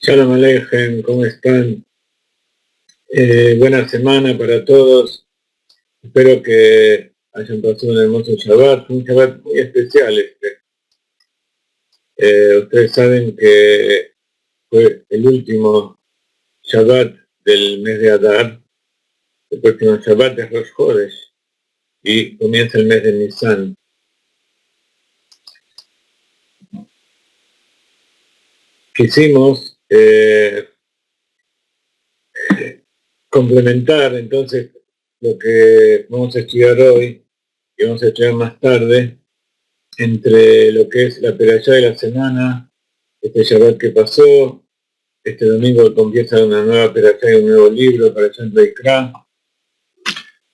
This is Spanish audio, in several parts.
Shalom Aleichem, ¿cómo están? Buena semana para todos. Espero que hayan pasado un hermoso Shabbat, un Shabbat muy especial este. Ustedes saben que fue el último Shabbat del mes de Adar. El próximo Shabbat es Rosh Chodesh y comienza el mes de Nisan. Quisimos complementar entonces lo que vamos a estudiar hoy y vamos a estudiar más tarde entre lo que es la perashá de la semana, este Shabbat que pasó, este domingo comienza una nueva perashá y un nuevo libro para Shem Vaikra,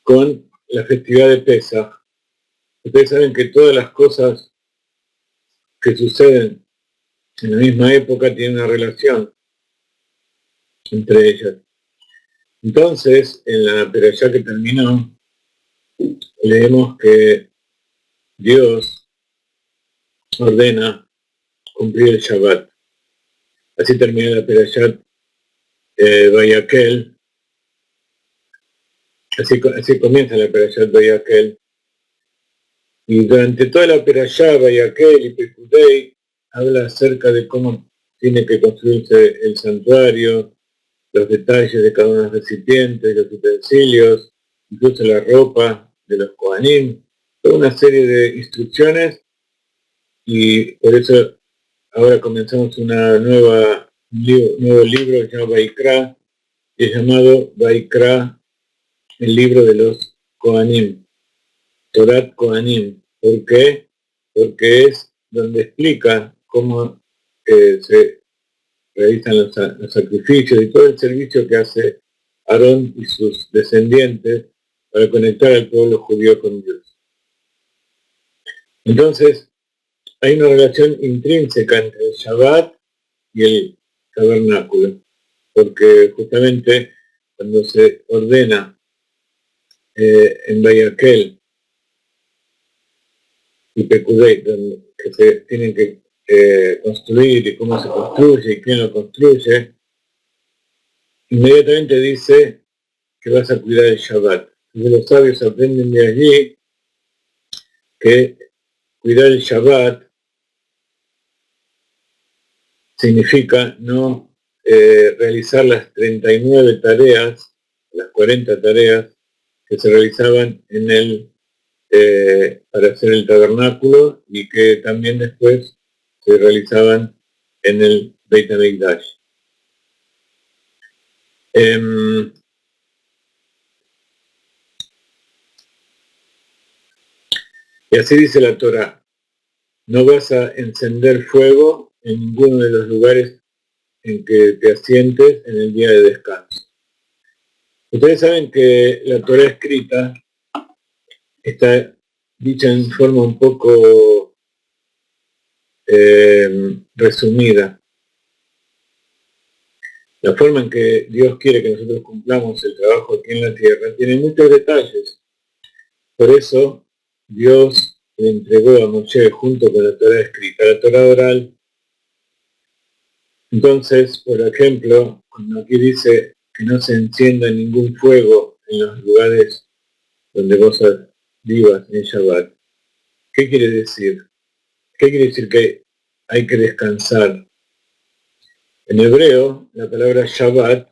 con la festividad de Pesach. Ustedes saben que todas las cosas que suceden en la misma época tienen una relación entre ellas. Entonces, en la perashá que terminó, leemos que Dios ordena cumplir el Shabbat. Así termina la perashá Vayakel. Así comienza la Perashat Vayakel. Y durante toda la Perashá Vayakel y Pekudei habla acerca de cómo tiene que construirse el santuario, los detalles de cada uno de los recipientes, los utensilios, incluso la ropa de los Kohanim, toda una serie de instrucciones, y por eso ahora comenzamos un nuevo libro llamado Vaikra, que es llamado Vaikra, el libro de los Kohanim, Torat Kohanim. ¿Por qué? Porque es donde explica cómo se realizan los sacrificios y todo el servicio que hace Aarón y sus descendientes para conectar al pueblo judío con Dios. Entonces, hay una relación intrínseca entre el Shabbat y el tabernáculo, porque justamente cuando se ordena en Vayakel y Pekudei, que se tienen que construir y cómo se construye y quién lo construye, inmediatamente dice que vas a cuidar el Shabbat. Y los sabios aprenden de allí que cuidar el Shabbat significa no realizar las 39 tareas, las 40 tareas que se realizaban para hacer el tabernáculo y que también después se realizaban en el Beit HaMikdash. Y así dice la Torá: no vas a encender fuego en ninguno de los lugares en que te asientes en el día de descanso. Ustedes saben que la Torá escrita está dicha en forma un poco resumida. La forma en que Dios quiere que nosotros cumplamos el trabajo aquí en la tierra tiene muchos detalles. Por eso Dios le entregó a Moshe junto con la Torá escrita, la Torá oral. Entonces, por ejemplo, cuando aquí dice que no se encienda ningún fuego en los lugares donde vos vivas en Shabbat, ¿qué quiere decir? ¿Qué quiere decir que hay que descansar? En hebreo, la palabra Shabbat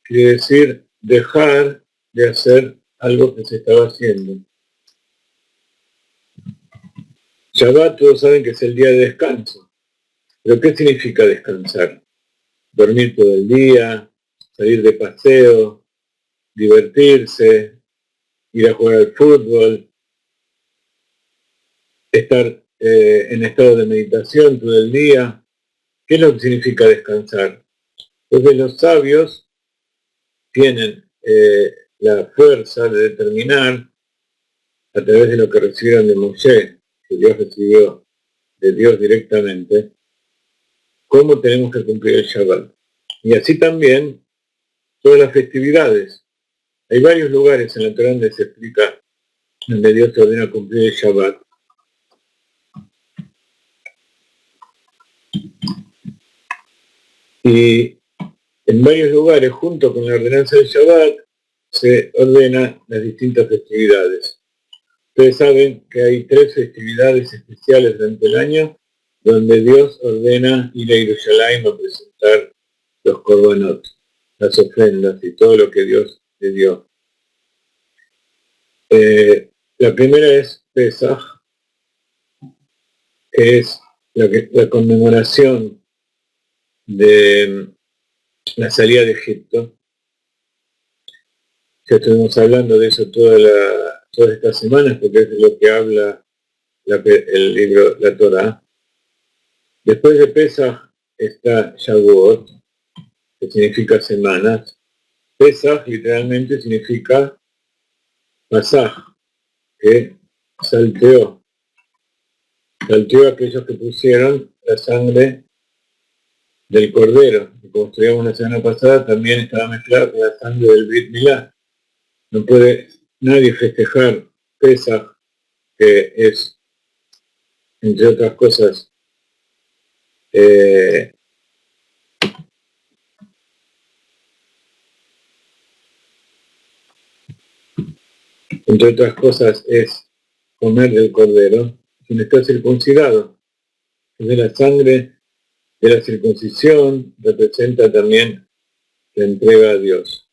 quiere decir dejar de hacer algo que se estaba haciendo. Shabbat todos saben que es el día de descanso. ¿Pero qué significa descansar? Dormir todo el día, salir de paseo, divertirse, ir a jugar al fútbol, estar en estado de meditación todo el día. ¿Qué es lo que significa descansar? Entonces los sabios tienen la fuerza de determinar, a través de lo que recibieron de Moshe, que Dios recibió de Dios directamente, cómo tenemos que cumplir el Shabbat. Y así también todas las festividades. Hay varios lugares en la Torá donde se explica, donde Dios te ordena cumplir el Shabbat. Y en varios lugares, junto con la ordenanza del Shabbat, se ordena las distintas festividades. Ustedes saben que hay 3 festividades especiales durante el año donde Dios ordena ir a Jerusalén a presentar los korbanot, las ofrendas y todo lo que Dios le dio. La primera es Pesach, que es la conmemoración de la salida de Egipto. Ya estuvimos hablando de eso todas estas semanas, porque es de lo que habla el libro, la Torá. Después de Pesach está Shavuot, que significa semanas. Pesach literalmente significa Pasaj, que salteó a aquellos que pusieron la sangre del cordero, que como estudiamos la semana pasada, también estaba mezclada con la sangre del Brit Milá. No puede nadie festejar Pesaj, que es, entre otras cosas, es comer del cordero, quien está circuncidado. De la sangre de la circuncisión representa también la entrega a Dios.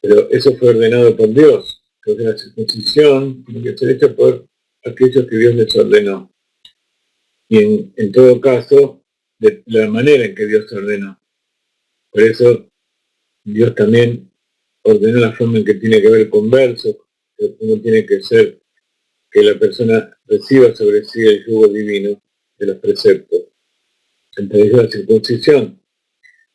Pero eso fue ordenado por Dios. Entonces la circuncisión tiene que ser hecha por aquellos que Dios les ordenó. Y en todo caso, de la manera en que Dios ordenó. Por eso Dios también ordenó la forma en que tiene que haber conversos, que uno tiene que ser, que la persona reciba sobre sí el yugo divino de los preceptos. Entre ellos la circuncisión.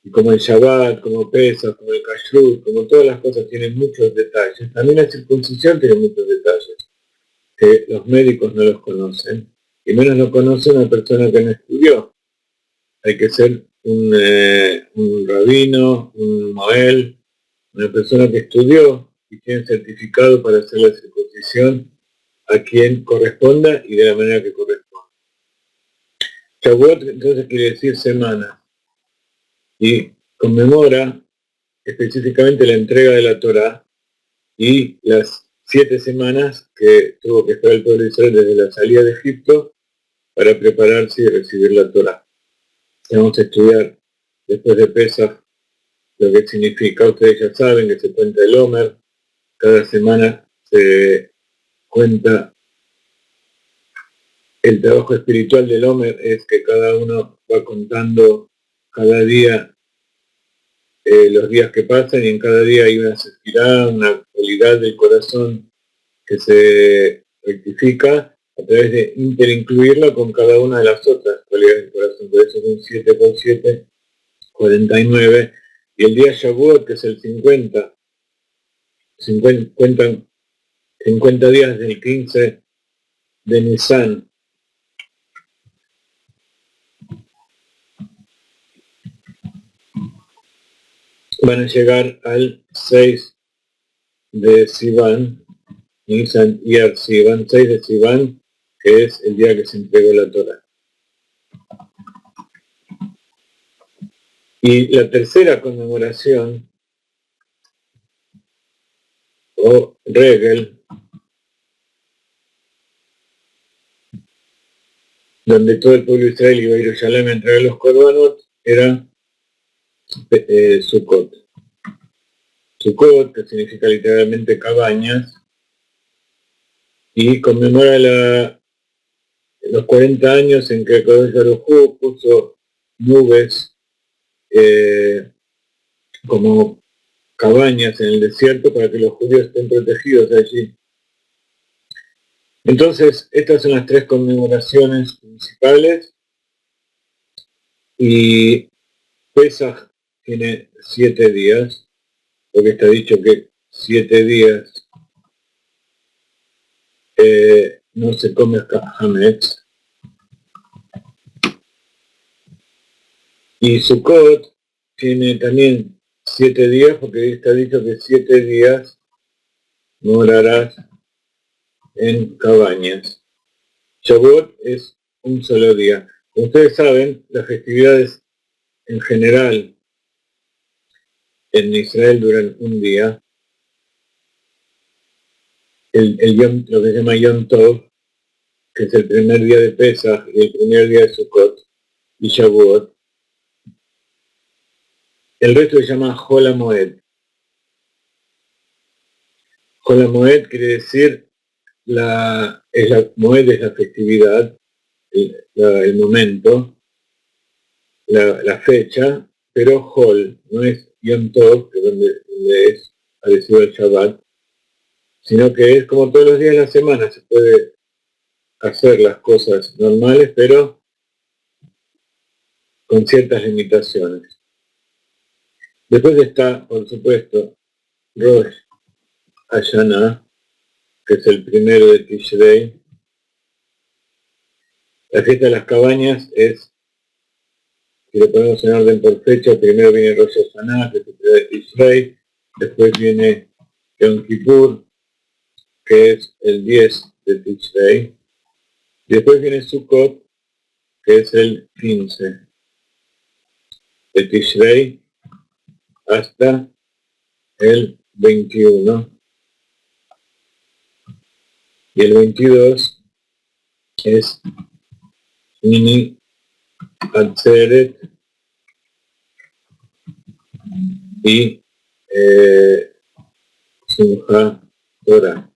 Y como el Shabbat, como Pesach, como el Kashrut, como todas las cosas tienen muchos detalles, también la circuncisión tiene muchos detalles que los médicos no los conocen, y menos lo conoce una persona que no estudió. Hay que ser un rabino, un moel, una persona que estudió y tiene certificado para hacer la circuncisión a quien corresponda y de la manera que corresponda. Shavuot entonces quiere decir semana y conmemora específicamente la entrega de la Torá y las 7 semanas que tuvo que esperar el pueblo de Israel desde la salida de Egipto para prepararse y recibir la Torá. Vamos a estudiar después de Pesach lo que significa. Ustedes ya saben que se cuenta el Omer, cada semana se cuenta el trabajo espiritual del Omer, es que cada uno va contando cada día los días que pasan y en cada día hay una sefirá, una cualidad del corazón que se rectifica a través de interincluirla con cada una de las otras cualidades del corazón. Por eso son 7 por 7, 49. Y el día Shavuot, que es el 50 días del 15 de Nisan. Van a llegar al 6 de Sivan, Nisan y Sivan, 6 de Sivan, que es el día que se entregó la Torá. Y la tercera conmemoración, o Regel, donde todo el pueblo de Israel iba a Jerusalén a entregar los korbanot, era Sukkot. Sukkot, que significa literalmente cabañas, y conmemora los 40 años en que el Kadosh Baruj Hu puso nubes como cabañas en el desierto para que los judíos estén protegidos allí. Entonces, estas son las 3 conmemoraciones principales, y Pesach tiene 7 días, porque está dicho que 7 días no se come hametz. Y Sukkot tiene también 7 días, porque está dicho que 7 días morarás en cabañas. Shavuot es un solo día. Como ustedes saben, las festividades en general en Israel duran un día. Lo que se llama Yom Tov, que es el primer día de Pesach y el primer día de Sukkot y Shavuot. El resto se llama Hol HaMoed. Hol HaMoed quiere decir Moed es la festividad, el momento, la fecha, pero Hol no es Yom Tov, que donde es parecido al Shabbat, sino que es como todos los días de la semana, se puede hacer las cosas normales, pero con ciertas limitaciones. Después está, por supuesto, Rosh Hashanah, que es el primero de Tishrei. La fiesta de las cabañas es, si lo ponemos en orden por fecha, primero viene Rosh Hashanah, que es el primero de Tishrei, después viene Yom Kippur, que es el 10 de Tishrei, y después viene Sukkot, que es el 15 de Tishrei, hasta el 21, y el 22 es Mini Atzeret y Simchat Torah.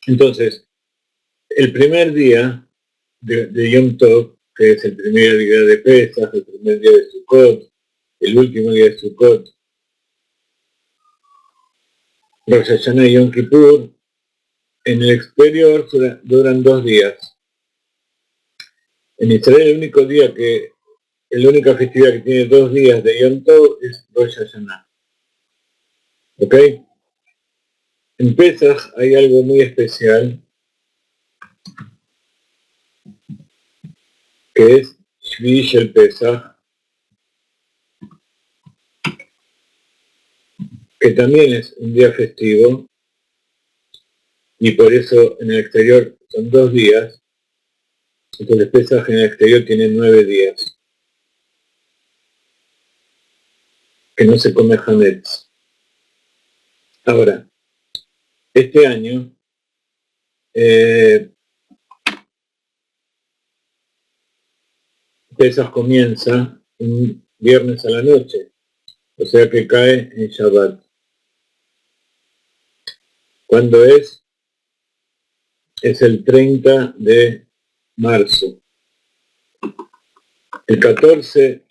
Entonces, el primer día de Yom Tov, que es el primer día de Pesach, el primer día de Sukkot, el último día de Sukkot, Rosh Hashanah y Yom Kippur, en el exterior duran 2 días. En Israel la única festividad que tiene 2 días de Yom Tov es Rosh Hashanah. ¿Ok? En Pesach hay algo muy especial, que es Shvi Shel Pesach, que también es un día festivo, y por eso en el exterior son 2 días. Entonces Pesach en el exterior tiene 9 días, que no se come Hametz. Ahora, este año, Pesach comienza un viernes a la noche, o sea que cae en Shabbat. ¿Cuándo es? Es el 30 de marzo. El 14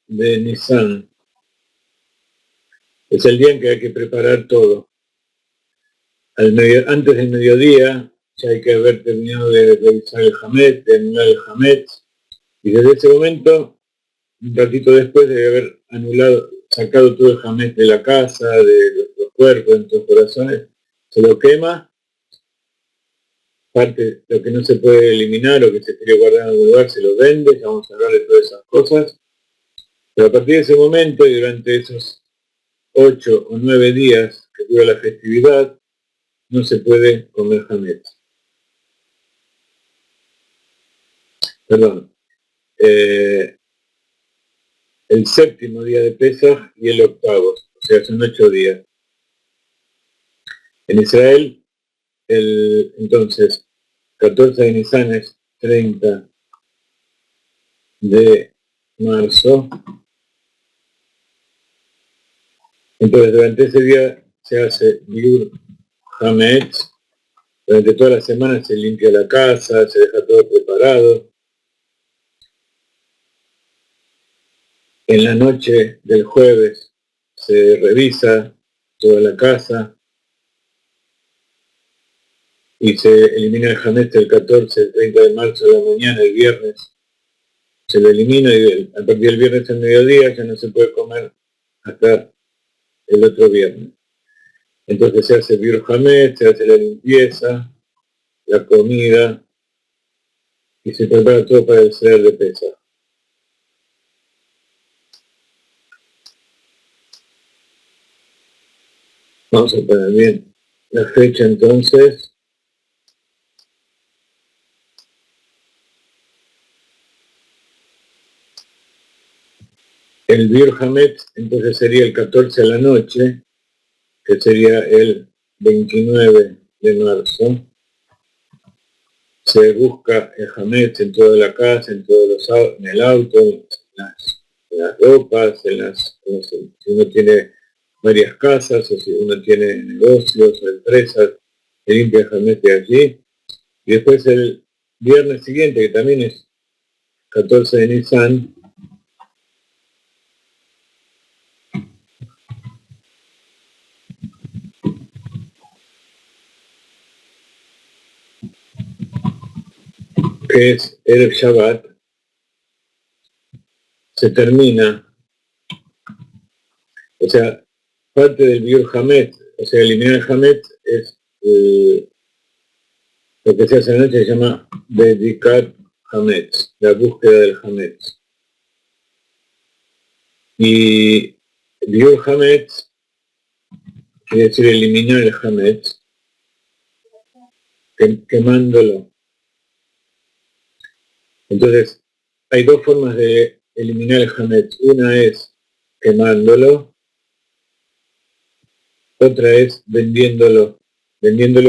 de Nisan es el día en que hay que preparar todo. Antes del mediodía ya hay que haber terminado de revisar el Hametz, de anular el Hametz, y desde ese momento, un ratito después de haber sacado todo el Hametz de la casa, de los cuerpos, de nuestros corazones, se lo quema, parte lo que no se puede eliminar o que se quiere guardar en algún lugar se lo vende, ya vamos a hablar de todas esas cosas, pero a partir de ese momento y durante esos 8 o 9 días que dura la festividad, no se puede comer Hametz. Perdón. El séptimo día de Pesach y el octavo, o sea, son 8 días. En Israel, entonces, 14 de Nisan es 30 de marzo. Entonces, durante ese día se hace Biur Hametz. Durante toda la semana se limpia la casa, se deja todo preparado. En la noche del jueves se revisa toda la casa y se elimina el Hametz el 14, el 30 de marzo de la mañana, el viernes. Se lo elimina y a partir del viernes al mediodía ya no se puede comer hasta el otro viernes. Entonces se hace Biur Hametz, se hace la limpieza, la comida y se prepara todo para el Seder de Pesach. Vamos a poner bien la fecha entonces. el Bir Hametz entonces sería el 14 a la noche, que sería el 29 de marzo. Se busca el Hametz en toda la casa, en el auto, en las ropas, si uno tiene varias casas o si uno tiene negocios o empresas, se limpia el Hametz de allí. Y después el viernes siguiente, que también es 14 de Nisan, que es Erev Shabbat, se termina, o sea, parte del Biur Hametz, o sea, eliminar el Hametz es lo que se hace anoche, se llama dedicar Hametz, la búsqueda del Hametz. Y Biur Hametz quiere decir eliminar el Hametz, quemándolo. Entonces, hay dos formas de eliminar el Hametz. Una es quemándolo, otra es vendiéndolo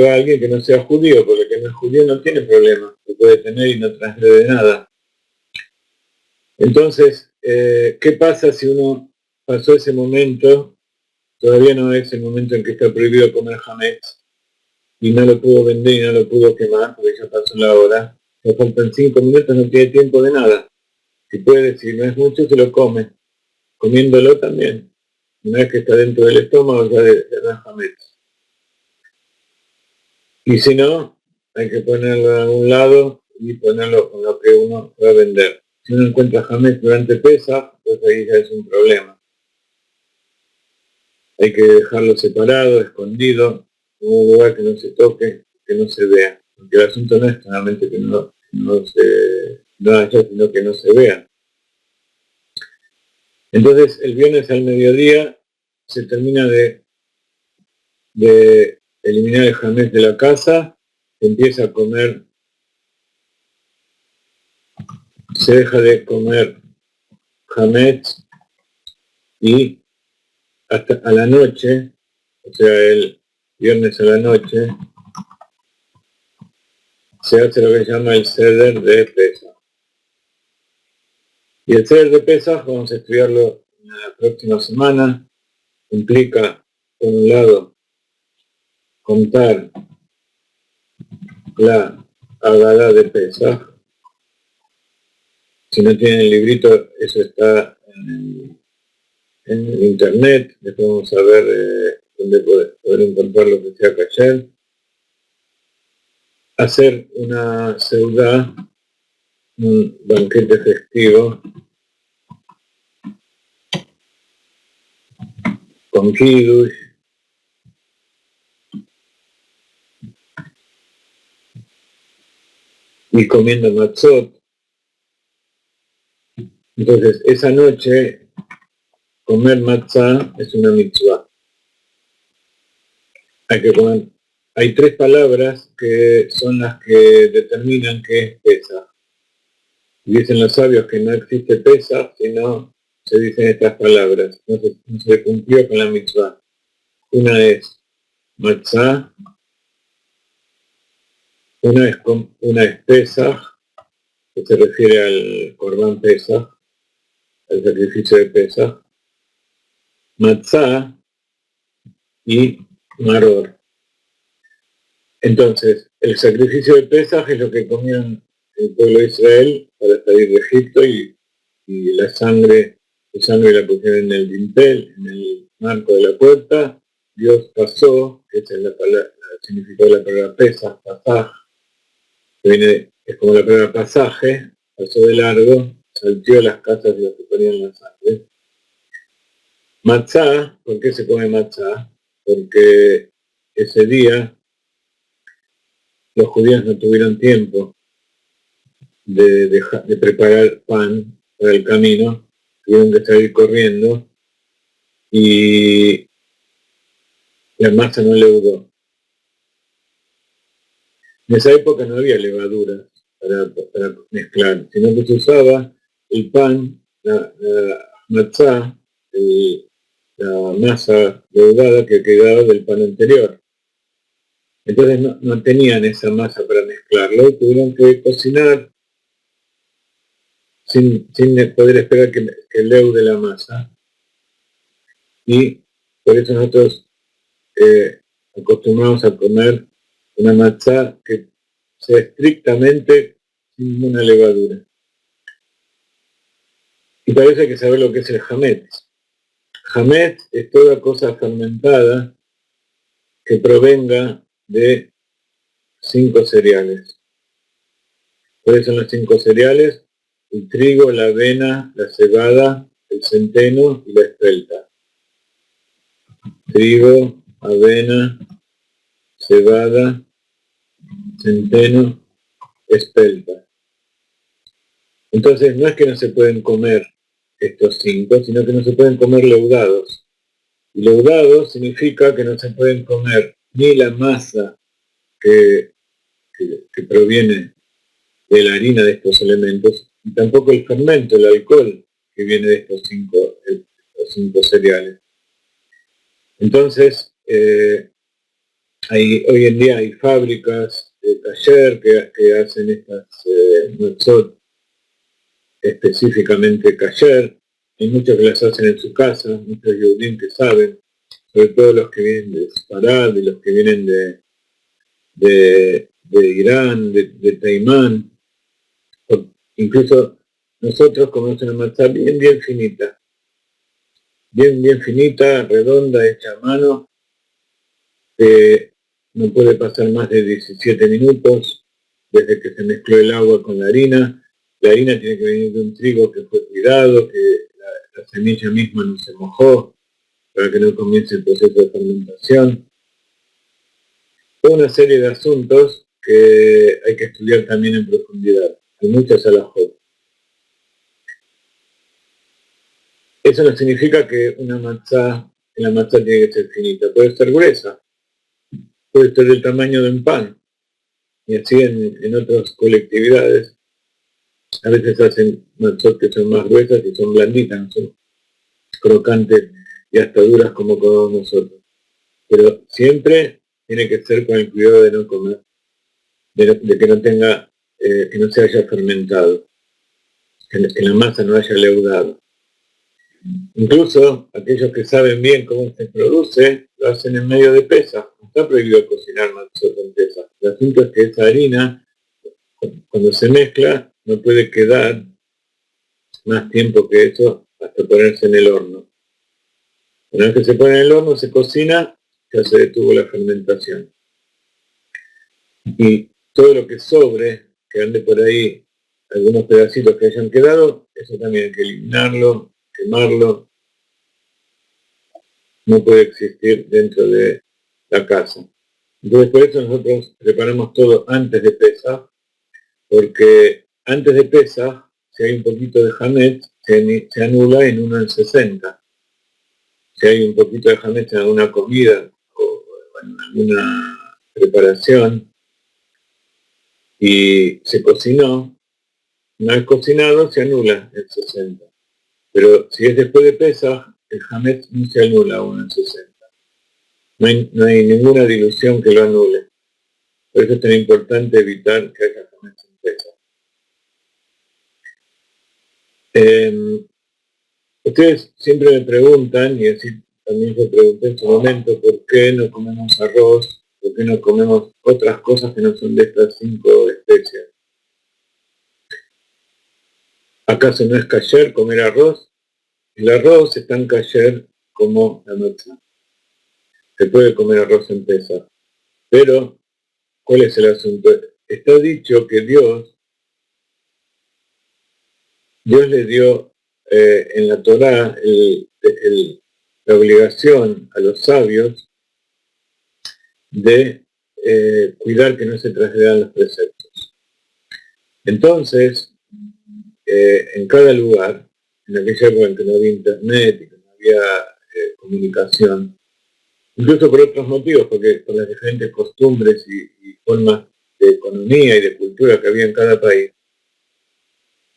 a alguien que no sea judío, porque el que no es judío no tiene problema, lo puede tener y no transgrede nada. Entonces, ¿qué pasa si uno pasó ese momento? Todavía no es el momento en que está prohibido comer hametz y no lo pudo vender y no lo pudo quemar, porque ya pasó la hora. Le faltan 5 minutos, no tiene tiempo de nada. Si puede, si no es mucho, se lo come. Comiéndolo también. Una vez que está dentro del estómago, ya de hametz. Y si no, hay que ponerlo a un lado y ponerlo con lo que uno va a vender. Si uno encuentra hametz durante Pesaj, pues ahí ya es un problema. Hay que dejarlo separado, escondido, en un lugar que no se toque, que no se vea. Porque el asunto no es solamente que no haya, sino que no se vea. Entonces, el viernes al mediodía se termina de eliminar el hametz de la casa, se empieza a comer, se deja de comer hametz y hasta a la noche, o sea, el viernes a la noche, se hace lo que se llama el Seder de Pesaj. Y el Seder de Pesaj, vamos a estudiarlo en la próxima semana, implica, por un lado, contar la Haggadah de Pesaj. Si no tienen el librito, eso está en el internet, después vamos a ver dónde poder encontrar lo que sea kasher. Hacer una seudá, un banquete festivo, con kiddush, y comiendo matzot. Entonces, esa noche, comer matzah es una mitzvah. Hay 3 palabras que son las que determinan qué es Pesaj. Dicen los sabios que no existe Pesaj, sino se dicen estas palabras. No se cumplió con la mitzvah. Una es matzah, una es Pesaj, que se refiere al Corbán Pesaj, al sacrificio de Pesaj, matzah y maror. Entonces, el sacrificio de Pesaj es lo que comían el pueblo de Israel para salir de Egipto y la sangre la pusieron en el dintel, en el marco de la puerta. Dios pasó, que esa es la palabra, el significado de la palabra Pesaj, pasaj, que es como la palabra pasaje, pasó de largo, salteó las casas de los que ponían la sangre. Matzah, ¿por qué se come matzah? Porque ese día los judíos no tuvieron tiempo de preparar pan para el camino, tuvieron que salir corriendo y la masa no leudó. En esa época no había levadura para mezclar, sino que se usaba el pan, la matzá, la masa leudada que quedaba del pan anterior. Entonces no tenían esa masa para mezclarlo y tuvieron que cocinar sin poder esperar que leude la masa. Y por eso nosotros acostumbramos a comer una matzá que sea estrictamente sin ninguna levadura. Y parece hay que saber lo que es el hametz. Hametz es toda cosa fermentada que provenga de 5 cereales. ¿Cuáles son los 5 cereales? El trigo, la avena, la cebada, el centeno y la espelta. Trigo, avena, cebada, centeno, espelta. Entonces no es que no se pueden comer estos 5, sino que no se pueden comer leudados. Y leudados significa que no se pueden comer ni la masa que proviene de la harina de estos elementos, y tampoco el fermento, el alcohol que viene de estos 5 cereales. Entonces, hoy en día hay fábricas de taller que hacen estas matzot específicamente kasher. Hay muchos que las hacen en su casa, muchos judíos que saben, sobre todo los que vienen de Sfarad y los que vienen de Irán, de Taimán. Incluso nosotros comemos una matzá bien finita, bien finita, redonda, hecha a mano, que no puede pasar más de 17 minutos desde que se mezcló el agua con la harina. La harina tiene que venir de un trigo que fue cuidado, que la semilla misma no se mojó, para que no comience el proceso de fermentación. Toda una serie de asuntos que hay que estudiar también en profundidad. Hay muchas alajot. Eso no significa que la matzá tiene que ser finita. Puede ser gruesa, puede ser del tamaño de un pan. Y así en otras colectividades, a veces hacen matzot que son más gruesas y son blanditas, no son crocantes y hasta duras como comemos nosotros. Pero siempre tiene que ser con el cuidado de no comer, de que no tenga, que no se haya fermentado, que la masa no haya leudado. Incluso aquellos que saben bien cómo se produce, lo hacen en medio de Pesaj. No está prohibido cocinar matzot en Pesaj. El asunto es que esa harina, cuando se mezcla, no puede quedar más tiempo que eso hasta ponerse en el horno. Una vez que se pone en el horno, se cocina, ya se detuvo la fermentación. Y todo lo que sobre, que ande por ahí, algunos pedacitos que hayan quedado, eso también hay que eliminarlo, quemarlo. No puede existir dentro de la casa. Entonces por eso nosotros preparamos todo antes de Pesaj, porque antes de Pesaj, si hay un poquito de hametz, se anula en 1 en 60. Si hay un poquito de hametz en alguna comida o en alguna preparación y se cocinó, una vez cocinado se anula en 60. Pero si es después de Pesaj, el hametz no se anula 1 en 60. No hay ninguna dilución que lo anule. Por eso es tan importante evitar que haya hametz en Pesaj. Ustedes siempre me preguntan, y así también yo pregunté en su momento, ¿por qué no comemos arroz? ¿Por qué no comemos otras cosas que no son de estas 5 especies? ¿Acaso no es kasher comer arroz? El arroz es tan kasher como la matzá. Se puede comer arroz en Pesaj. Pero, ¿cuál es el asunto? Está dicho que Dios le dio en la Torá la obligación a los sabios de cuidar que no se transgredan los preceptos. Entonces, en cada lugar, en aquella época en que no había internet y que no había comunicación, incluso por otros motivos, porque por las diferentes costumbres y formas de economía y de cultura que había en cada país,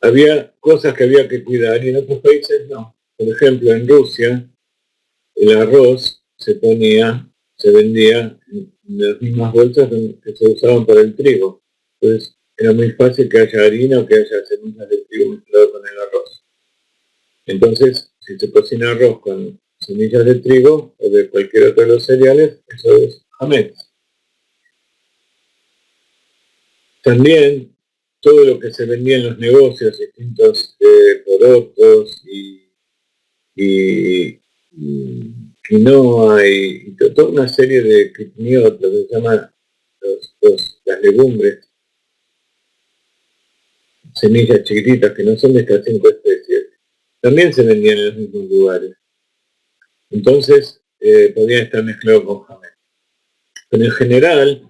había cosas que había que cuidar y en otros países no. por ejemplo, en Rusia, el arroz se vendía en las mismas bolsas que se usaban para el trigo. Entonces, era muy fácil que haya harina o que haya semillas de trigo mezclado con el arroz. Entonces, si se cocina arroz con semillas de trigo o de cualquier otro de los cereales, eso es hametz. También todo lo que se vendía en los negocios, distintos porotos y quinoa y toda una serie de quiniot, lo que se llama las legumbres, semillas chiquititas que no son de estas 5 especies, también se vendían en los mismos lugares. Entonces, podían estar mezclados con jamón. Pero en general,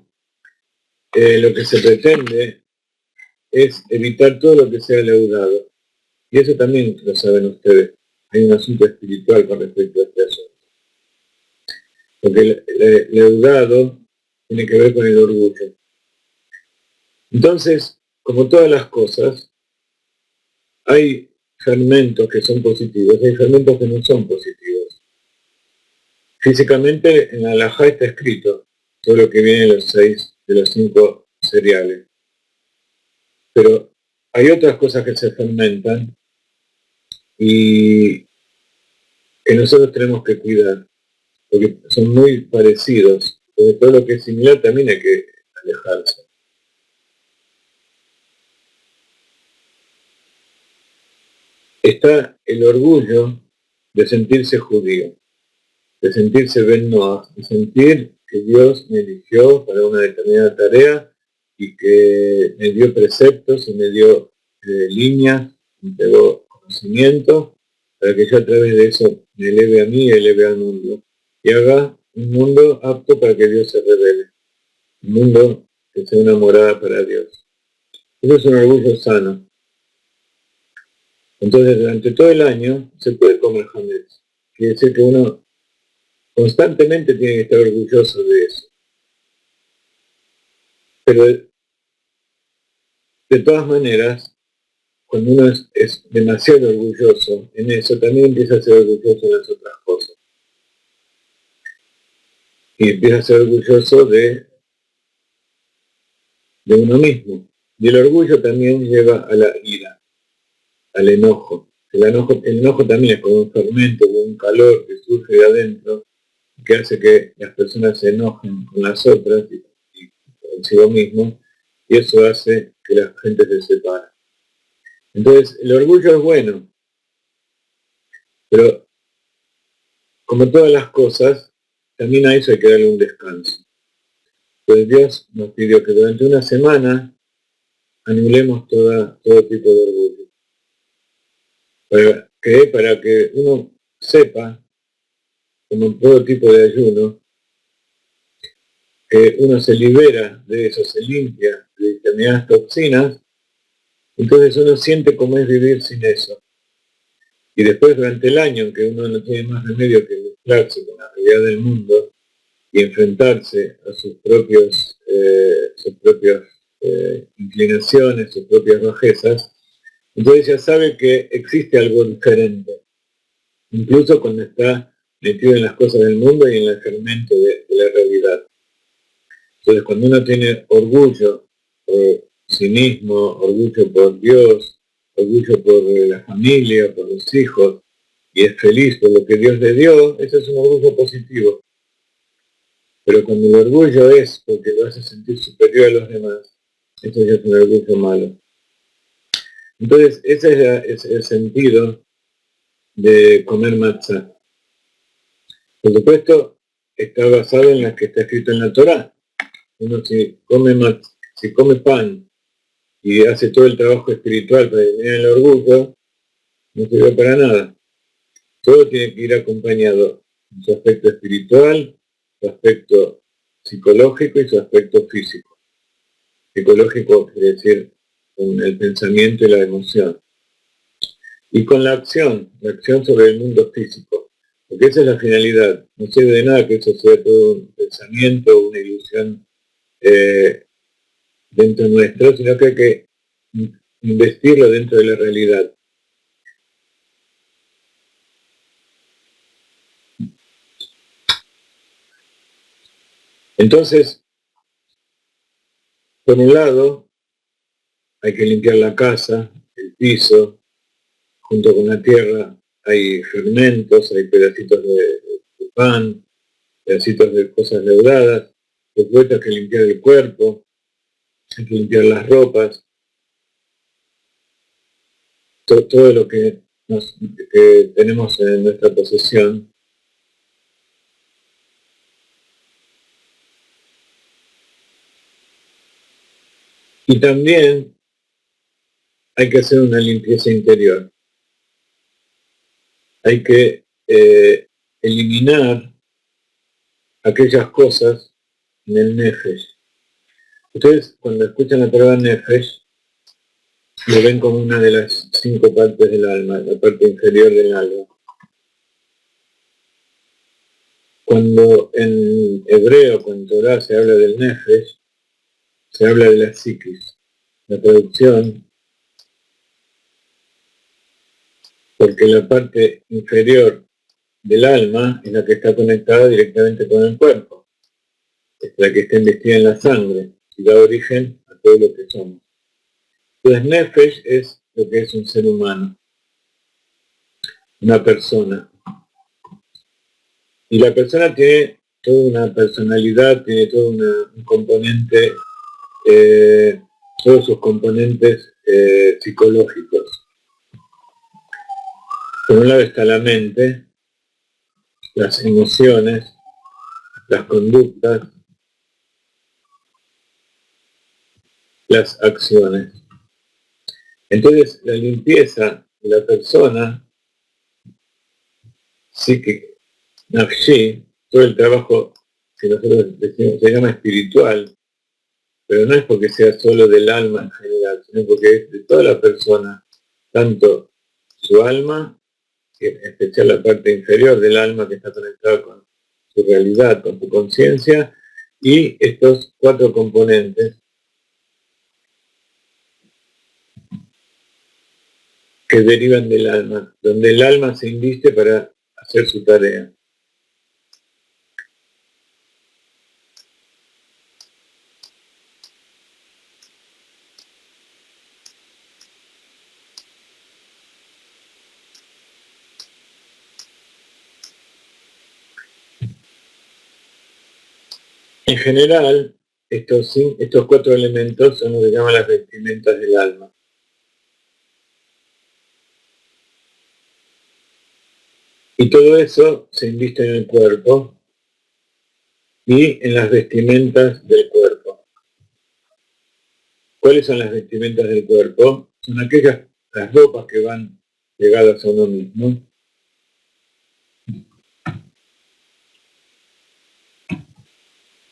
lo que se pretende es evitar todo lo que sea leudado. Y eso también lo saben ustedes. Hay un asunto espiritual con respecto a este asunto. Porque el leudado tiene que ver con el orgullo. Entonces, como todas las cosas, hay fermentos que son positivos, hay fermentos que no son positivos. Físicamente en la halajá está escrito todo lo que viene de los 5 cereales. Pero hay otras cosas que se fermentan y que nosotros tenemos que cuidar, porque son muy parecidos. Entonces todo lo que es similar también hay que alejarse. Está el orgullo de sentirse judío, de sentirse Ben Noah, de sentir que Dios me eligió para una determinada tarea y que me dio preceptos y me dio líneas, me entregó conocimiento, para que yo a través de eso me eleve a mí y eleve al mundo. Y haga un mundo apto para que Dios se revele. Un mundo que sea una morada para Dios. Eso es un orgullo sano. Entonces, durante todo el año se puede comer hametz. Quiere decir que uno constantemente tiene que estar orgulloso de eso. Pero de todas maneras, cuando uno es demasiado orgulloso en eso, también empieza a ser orgulloso en las otras cosas. Y empieza a ser orgulloso de uno mismo. Y el orgullo también lleva a la ira, al enojo. El enojo también es como un fermento, como un calor que surge de adentro, que hace que las personas se enojen con las otras y consigo mismo, y eso hace que la gente se separe. Entonces, el orgullo es bueno, pero como todas las cosas, también a eso hay que darle un descanso. Entonces Dios nos pidió que durante una semana anulemos todo tipo de orgullo. Para que uno sepa, como en todo tipo de ayuno, que uno se libera de eso, se limpia de determinadas toxinas, entonces uno siente cómo es vivir sin eso. Y después durante el año, en que uno no tiene más remedio que mezclarse con la realidad del mundo y enfrentarse a sus propias inclinaciones, sus propias bajezas, entonces ya sabe que existe algo diferente, incluso cuando está metido en las cosas del mundo y en el fermento de la realidad. Entonces cuando uno tiene orgullo por sí mismo, orgullo por Dios, orgullo por la familia, por los hijos, y es feliz por lo que Dios le dio, eso es un orgullo positivo. Pero cuando el orgullo es porque lo hace sentir superior a los demás, eso ya es un orgullo malo. Entonces, ese es el sentido de comer matzah. Por supuesto, está basado en lo que está escrito en la Torá. Uno si come pan y hace todo el trabajo espiritual para eliminar el orgullo, no sirve para nada. Todo tiene que ir acompañado en su aspecto espiritual, su aspecto psicológico y su aspecto físico. Psicológico quiere decir con el pensamiento y la emoción. Y con la acción sobre el mundo físico. Porque esa es la finalidad. No sirve de nada que eso sea todo un pensamiento, una ilusión dentro nuestro, sino que hay que investirlo dentro de la realidad. Entonces, por un lado, hay que limpiar la casa, el piso, junto con la tierra hay fermentos, hay pedacitos de pan, pedacitos de cosas leudadas, después hay que limpiar el cuerpo, hay que limpiar las ropas, todo lo que tenemos en nuestra posesión. Y también hay que hacer una limpieza interior. Hay que eliminar aquellas cosas en el nefesh. Ustedes cuando escuchan la palabra nefesh, lo ven como una de las 5 partes del alma, la parte inferior del alma. Cuando en hebreo, con Torah, se habla del nefesh, se habla de la psiquis. La traducción, porque la parte inferior del alma es la que está conectada directamente con el cuerpo, es la que está investida en la sangre y da origen a todo lo que somos. Entonces, nefesh es lo que es un ser humano, una persona. Y la persona tiene toda una personalidad, tiene todo un componente, todos sus componentes psicológicos. Por un lado está la mente, las emociones, las conductas, las acciones. Entonces, la limpieza de la persona, psíquica, nafshi, todo el trabajo que nosotros decimos se llama espiritual, pero no es porque sea solo del alma en general, sino porque es de toda la persona, tanto su alma, en especial la parte inferior del alma que está conectada con su realidad, con su conciencia, y estos 4 componentes que derivan del alma, donde el alma se inviste para hacer su tarea. En general, estos 4 elementos son lo que llaman las vestimentas del alma. Y todo eso se inviste en el cuerpo y en las vestimentas del cuerpo. ¿Cuáles son las vestimentas del cuerpo? Son las ropas que van pegadas a uno mismo.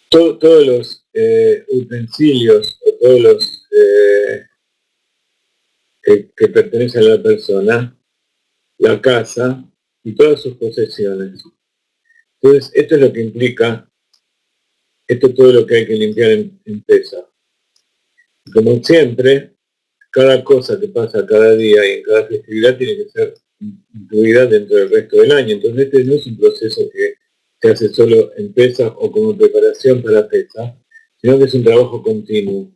Todos los utensilios o todos los que pertenecen a la persona, la casa y todas sus posesiones. Entonces, esto es lo que implica, esto es todo lo que hay que limpiar en Pesaj. Como siempre, cada cosa que pasa cada día y en cada festividad tiene que ser incluida dentro del resto del año. Entonces, este no es un proceso que se hace solo en Pesaj o como preparación para Pesaj, sino que es un trabajo continuo.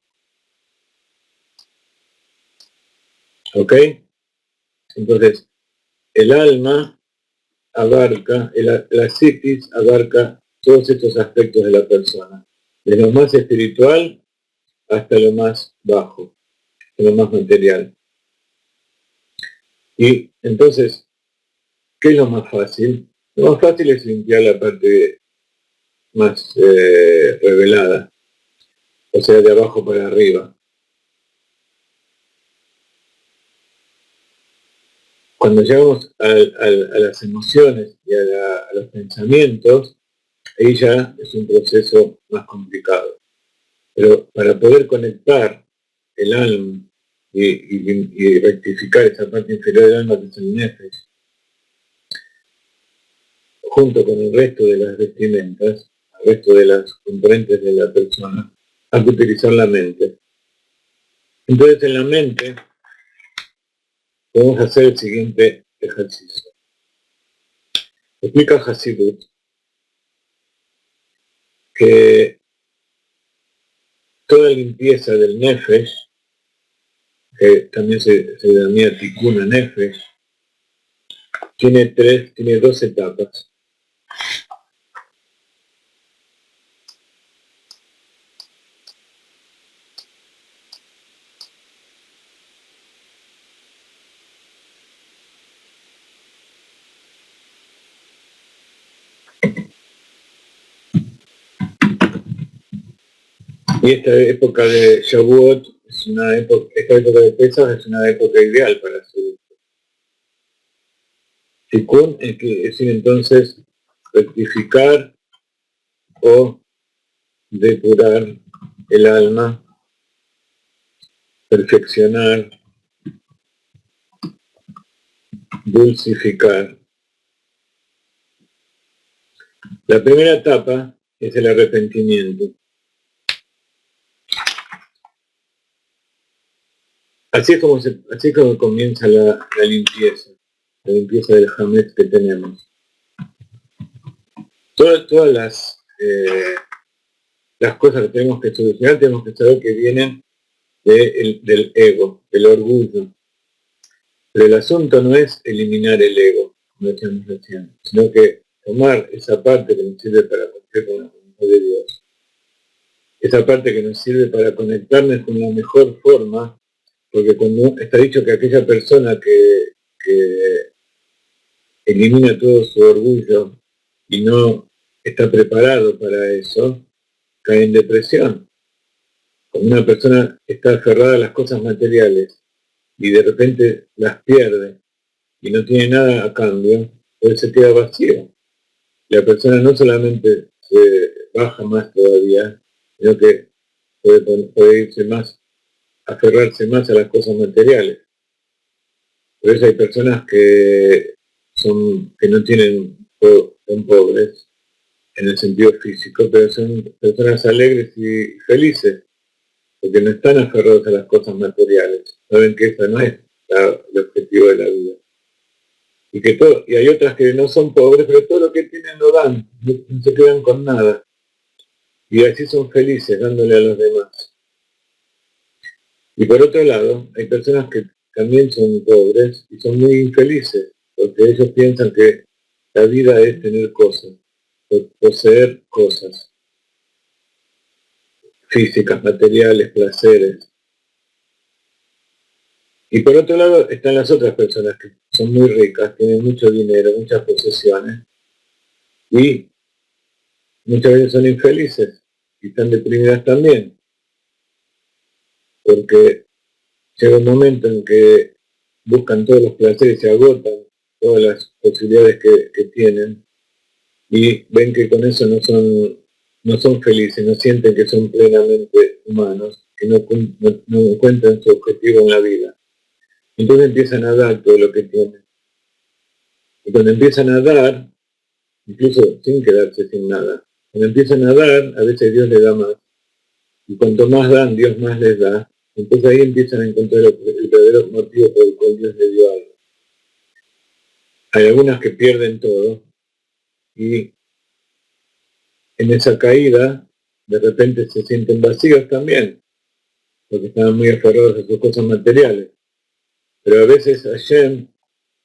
¿Ok? Entonces, el alma abarca, la psiquis abarca todos estos aspectos de la persona, de lo más espiritual hasta lo más bajo, lo más material. Y entonces, ¿qué es lo más fácil? Lo más fácil es limpiar la parte más revelada, o sea, de abajo para arriba. Cuando llegamos a las emociones y a los pensamientos, ahí ya es un proceso más complicado. Pero para poder conectar el alma y rectificar esa parte inferior del alma que es el nefesh, junto con el resto de las vestimentas, el resto de las componentes de la persona, hay que utilizar la mente. Entonces en la mente podemos hacer el siguiente ejercicio. Explica Hasidut que toda limpieza del Nefesh, que también se denomina Tikkun Nefesh, tiene dos etapas. Y esta época de Shavuot es esta época de Pesach es una época ideal para hacer esto. Tikkun es decir entonces rectificar o depurar el alma, perfeccionar, dulcificar. La primera etapa es el arrepentimiento. Así es como comienza la limpieza del Hametz que tenemos. Todas las cosas que tenemos que solucionar tenemos que saber que vienen del ego, del orgullo. Pero el asunto no es eliminar el ego, como decíamos recién, sino que tomar esa parte que nos sirve para cumplir con la voluntad de Dios, esa parte que nos sirve para conectarnos con la mejor forma, porque cuando está dicho que aquella persona que elimina todo su orgullo y no está preparado para eso, cae en depresión. Cuando una persona está aferrada a las cosas materiales y de repente las pierde y no tiene nada a cambio, pues se queda vacío. La persona no solamente se baja más todavía, sino que puede irse más, aferrarse más a las cosas materiales. Por eso hay personas que no tienen, son pobres en el sentido físico, pero son personas alegres y felices, porque no están aferrados a las cosas materiales. Saben que esa no es el objetivo de la vida. Y hay otras que no son pobres, pero todo lo que tienen lo dan, no se quedan con nada. Y así son felices dándole a los demás. Y por otro lado, hay personas que también son pobres y son muy infelices, porque ellos piensan que la vida es tener cosas, poseer cosas físicas, materiales, placeres. Y por otro lado están las otras personas que son muy ricas, tienen mucho dinero, muchas posesiones, y muchas veces son infelices y están deprimidas también, porque llega un momento en que buscan todos los placeres, se agotan todas las posibilidades que tienen y ven que con eso no son felices, no sienten que son plenamente humanos, que no encuentran su objetivo en la vida. Entonces empiezan a dar todo lo que tienen. Y cuando empiezan a dar, incluso sin quedarse sin nada, cuando empiezan a dar, a veces Dios les da más. Y cuanto más dan, Dios más les da. Entonces ahí empiezan a encontrar el verdadero motivo por el cual Dios les dio algo. Hay algunas que pierden todo y en esa caída de repente se sienten vacíos también, porque estaban muy aferrados a sus cosas materiales. Pero a veces Hashem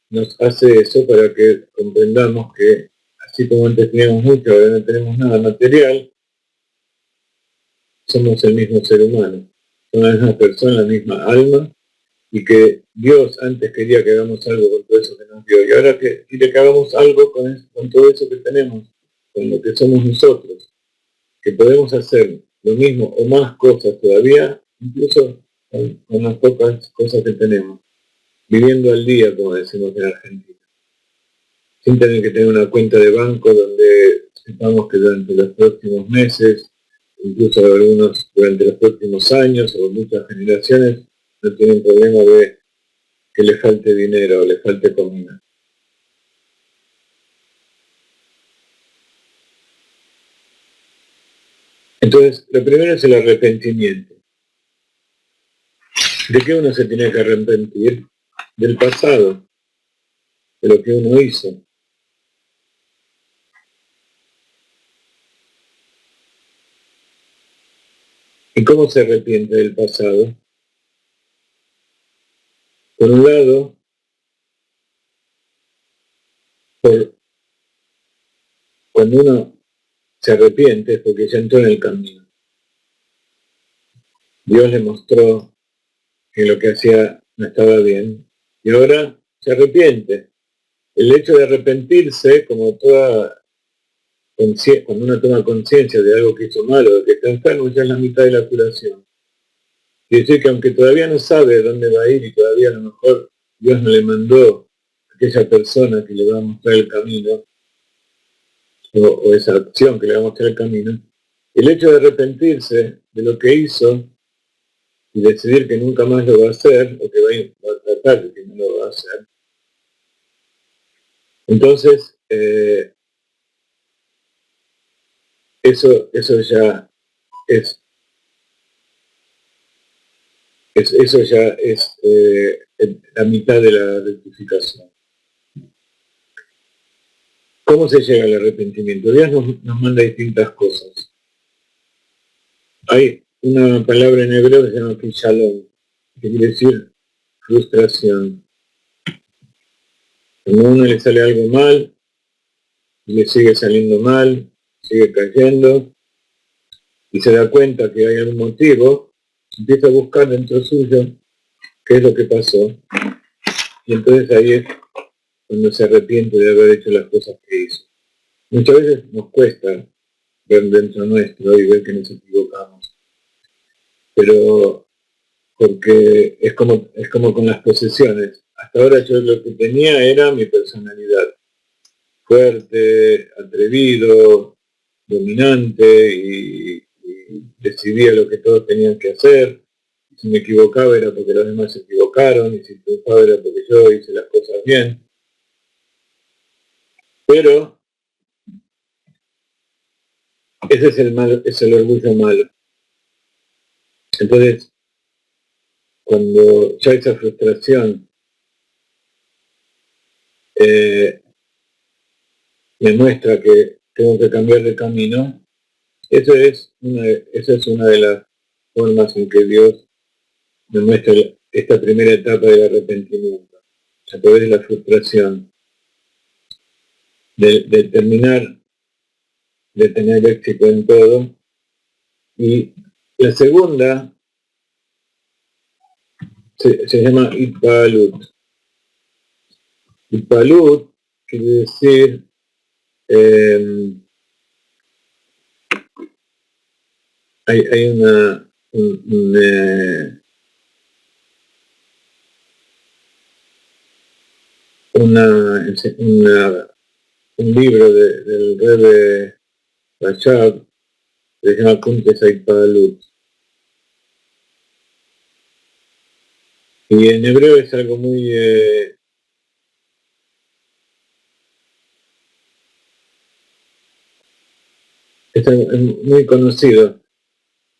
nos hace eso para que comprendamos que así como antes teníamos mucho, ahora no tenemos nada material, somos el mismo ser humano, somos la misma persona, la misma alma, y que Dios antes quería que hagamos algo con todo eso que nos dio, y ahora quiere que hagamos algo con todo eso que tenemos, con lo que somos nosotros, que podemos hacer lo mismo o más cosas todavía, incluso con las pocas cosas que tenemos, viviendo al día, como decimos en Argentina, sin tener que tener una cuenta de banco donde sepamos que durante los próximos meses, incluso algunos durante los próximos años o muchas generaciones, no tienen problema de que le falte dinero o le falte comida. Entonces, lo primero es el arrepentimiento. ¿De qué uno se tiene que arrepentir? Del pasado, de lo que uno hizo. ¿Y cómo se arrepiente del pasado? Por un lado, cuando uno se arrepiente es porque ya entró en el camino. Dios le mostró que lo que hacía no estaba bien y ahora se arrepiente. El hecho de arrepentirse, como toda cuando uno toma conciencia de algo que hizo malo, de que está enfermo, ya es la mitad de la curación. Quiere decir que aunque todavía no sabe dónde va a ir y todavía a lo mejor Dios no le mandó a aquella persona que le va a mostrar el camino, o esa acción que le va a mostrar el camino, el hecho de arrepentirse de lo que hizo y decidir que nunca más lo va a hacer, o que va a tratar de que no lo va a hacer, entonces eso ya es, eso ya es la mitad de la rectificación. ¿Cómo se llega al arrepentimiento? Dios nos manda distintas cosas. Hay una palabra en hebreo que se llama kishalom, que quiere decir frustración. Cuando a uno le sale algo mal, y le sigue saliendo mal, sigue cayendo, y se da cuenta que hay algún motivo, empieza a buscar dentro suyo qué es lo que pasó, y entonces ahí es cuando se arrepiente de haber hecho las cosas que hizo. Muchas veces nos cuesta ver dentro nuestro y ver que nos equivocamos, pero porque es como con las posesiones. Hasta ahora yo lo que tenía era mi personalidad, fuerte, atrevido, dominante, y decidía lo que todos tenían que hacer. Si me equivocaba era porque los demás se equivocaron, y si triunfaba era porque yo hice las cosas bien. Pero ese es el orgullo malo. Entonces, cuando ya esa frustración me muestra que tengo que cambiar de camino, esa es una de las formas en que Dios me muestra esta primera etapa del arrepentimiento, a través de la frustración, de terminar de tener éxito en todo. Y la segunda se llama Itpalut. Itpalut quiere decir hay un libro del Rebbe Rashab que se llama Kuntes Itpalut. Y en hebreo es algo muy muy conocido.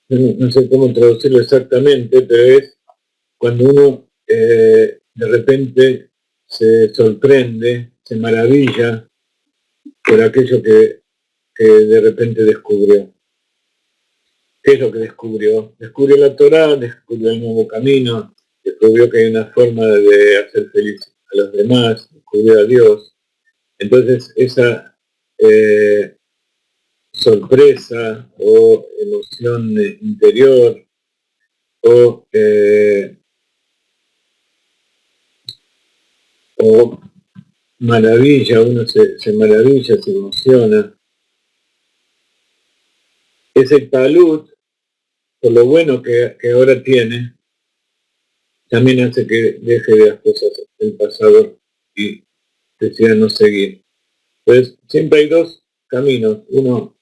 No sé cómo traducirlo exactamente, pero es cuando uno de repente se sorprende, se maravilla por aquello que de repente descubrió. ¿Qué es lo que descubrió? Descubrió la Torá, descubrió el nuevo camino, descubrió que hay una forma de hacer feliz a los demás, descubrió a Dios. Entonces esa sorpresa o emoción interior o maravilla, uno se maravilla, se emociona. Ese palut, por lo bueno que ahora tiene, también hace que deje de las cosas del pasado y decida no seguir. Pues siempre hay dos caminos, uno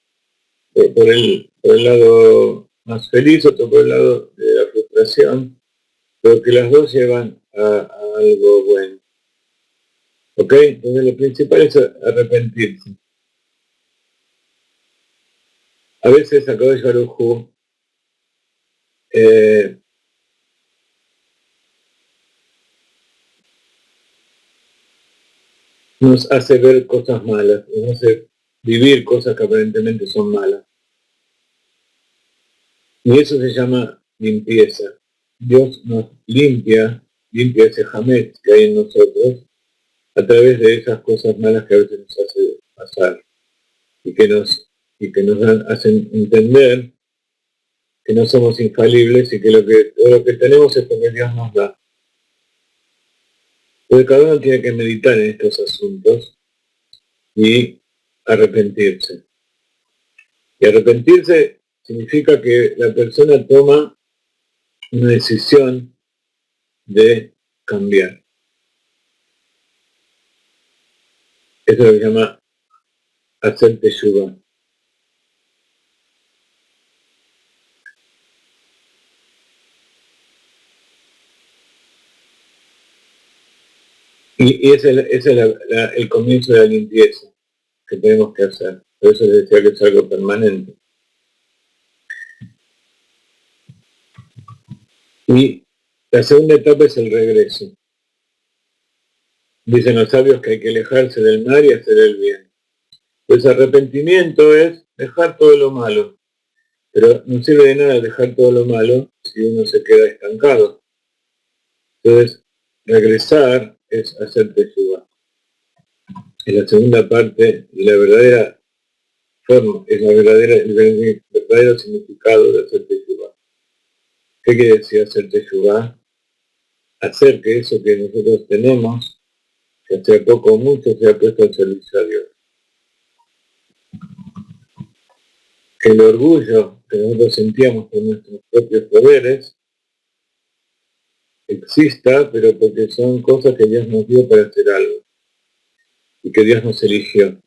por el lado más feliz, otro por el lado de la frustración, pero que las dos llevan a algo bueno. ¿Ok? Entonces lo principal es arrepentirse. A veces Akadosh Baruj Hu nos hace ver cosas malas, nos hace vivir cosas que aparentemente son malas. Y eso se llama limpieza. Dios nos limpia ese hametz que hay en nosotros a través de esas cosas malas que a veces nos hace pasar y que nos hacen entender que no somos infalibles y que todo lo que tenemos es porque Dios nos da. Porque cada uno tiene que meditar en estos asuntos y arrepentirse. Y arrepentirse significa que la persona toma una decisión de cambiar. Eso es lo que se llama hacer teshuvá. Y ese es el comienzo de la limpieza que tenemos que hacer. Por eso les decía que es algo permanente. Y la segunda etapa es el regreso. Dicen los sabios que hay que alejarse del mal y hacer el bien. Pues arrepentimiento es dejar todo lo malo. Pero no sirve de nada dejar todo lo malo si uno se queda estancado. Entonces, regresar es hacer teshuvá. Es la segunda parte y la verdadera forma, es el verdadero significado de hacer teshuvá. ¿Qué quiere decir hacer teshuvá? Hacer que eso que nosotros tenemos, que sea poco o mucho, sea puesto al servicio a Dios. Que el orgullo que nosotros sentíamos por nuestros propios poderes exista, pero porque son cosas que Dios nos dio para hacer algo y que Dios nos eligió.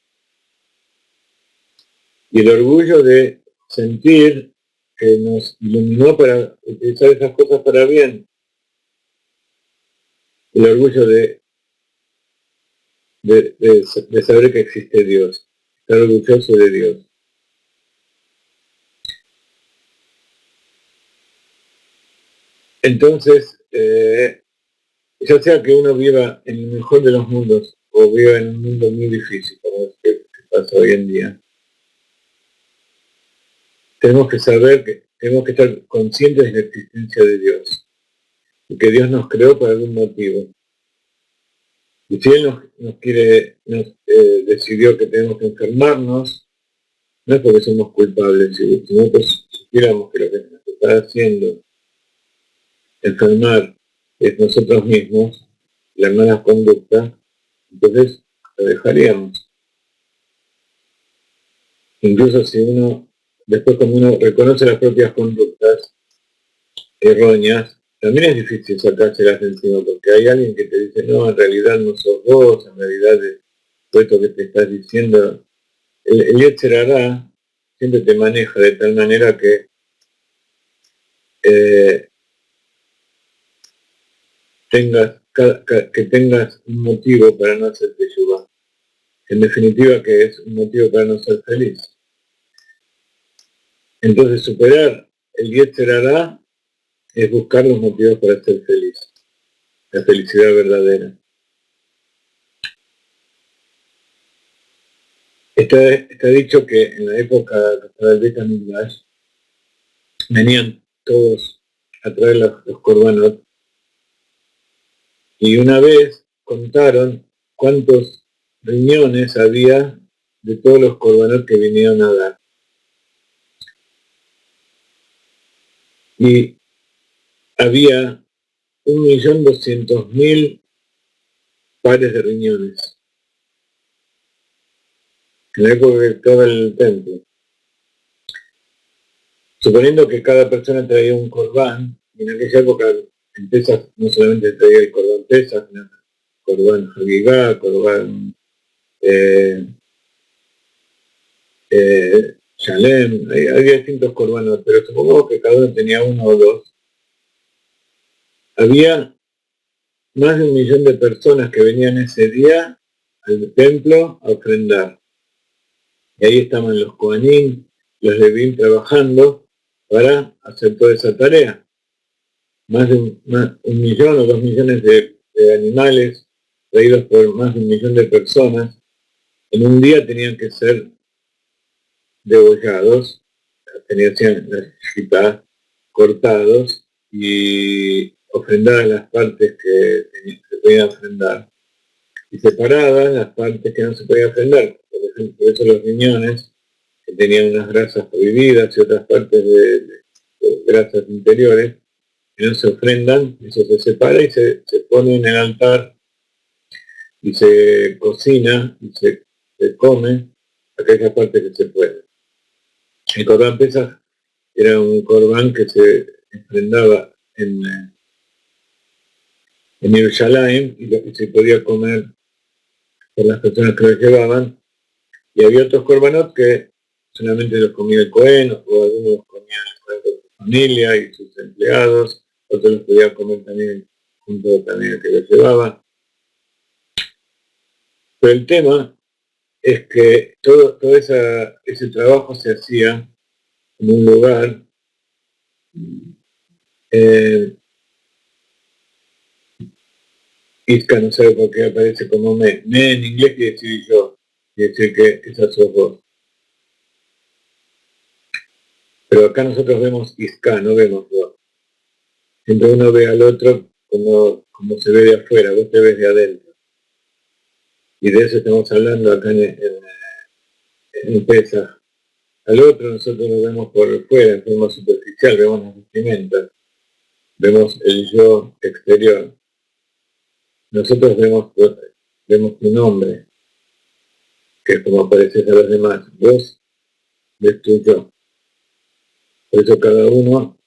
Y el orgullo de sentir que nos iluminó para utilizar esas cosas para bien. El orgullo de saber que existe Dios, estar orgulloso de Dios. Entonces, ya sea que uno viva en el mejor de los mundos o viva en un mundo muy difícil, como es que pasa hoy en día, tenemos que saber que tenemos que estar conscientes de la existencia de Dios y que Dios nos creó por algún motivo. Y si Él nos decidió que tenemos que enfermarnos, no es porque somos culpables. Si nosotros supiéramos que lo que nos está haciendo enfermar es nosotros mismos, la mala conducta, entonces lo dejaríamos. Incluso si después cuando uno reconoce las propias conductas erróneas, también es difícil sacárselas de encima, porque hay alguien que te dice, no, en realidad no sos vos, en realidad todo esto que te estás diciendo, el Yetzer Hará siempre te maneja de tal manera que tengas un motivo para no hacer teshuvá. En definitiva, que es un motivo para no ser feliz. Entonces, superar el Yetzer Hará es buscar los motivos para ser feliz. La felicidad verdadera. Está dicho que en la época del Beit HaMikdash venían todos a traer los korbanot y una vez contaron cuántos riñones había de todos los korbanot que vinieron a dar. Y había 1.200.000 pares de riñones en la época que estaba el templo. Suponiendo que cada persona traía un corbán, y en aquella época en Pesach no solamente traía el corbán Pesach, sino corbán Hagigá, corbán Shalem, había distintos corbanos, pero supongamos que cada uno tenía uno o dos. Había más de 1.000.000 de personas que venían ese día al templo a ofrendar. Y ahí estaban los Kohanim, los Levim trabajando para hacer toda esa tarea. Más de 1.000.000 o 2.000.000 de animales traídos por más de 1.000.000 de personas, en un día tenían que ser degollados, hacían la shipá, cortados y ofrendadas las partes que se podían ofrendar y separadas las partes que no se podían ofrendar. Por ejemplo, por eso los riñones, que tenían unas grasas prohibidas y otras partes de grasas interiores que no se ofrendan, eso se separa y se pone en el altar y se cocina y se come aquellas partes que se pueden. El Corbán Pesaj era un corbán que se ofrendaba en Yerushalayim y lo que se podía comer por las personas que lo llevaban, y había otros corbanot que solamente los comía el Cohen, o algunos los comía el Cohen con su familia y sus empleados, otros los podían comer también junto también al que los llevaba. Pero el tema es que todo ese trabajo se hacía en un lugar Iska no sabe por qué aparece como me. Me en inglés quiere decir yo, quiere decir que esas sos vos. Pero acá nosotros vemos Iska, no vemos vos. Siempre uno ve al otro como se ve de afuera, vos te ves de adentro. Y de eso estamos hablando acá en Pesaj. Al otro nosotros lo vemos por fuera, en forma superficial, vemos las vestimentas, vemos el yo exterior. Nosotros vemos tu nombre, que es como apareces a los demás. Vos ves tu yo. Por eso cada uno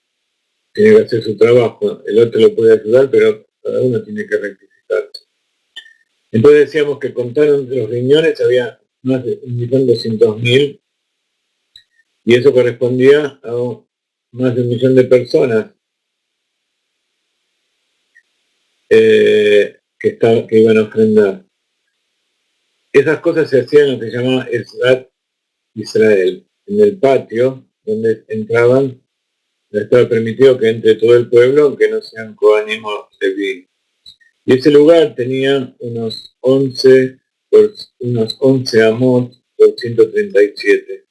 tiene que hacer su trabajo. El otro lo puede ayudar, pero cada uno tiene que rectificarse. Entonces decíamos que contaron los riñones, había más de 1.200.000, y eso correspondía a más de 1.000.000 de personas que iban a ofrendar. Esas cosas se hacían en lo que se llamaba Ezrat Israel, en el patio donde entraban, estaba permitido que entre todo el pueblo, aunque no sean Kohanim o Leví. Y ese lugar tenía unos 11 amot por 137.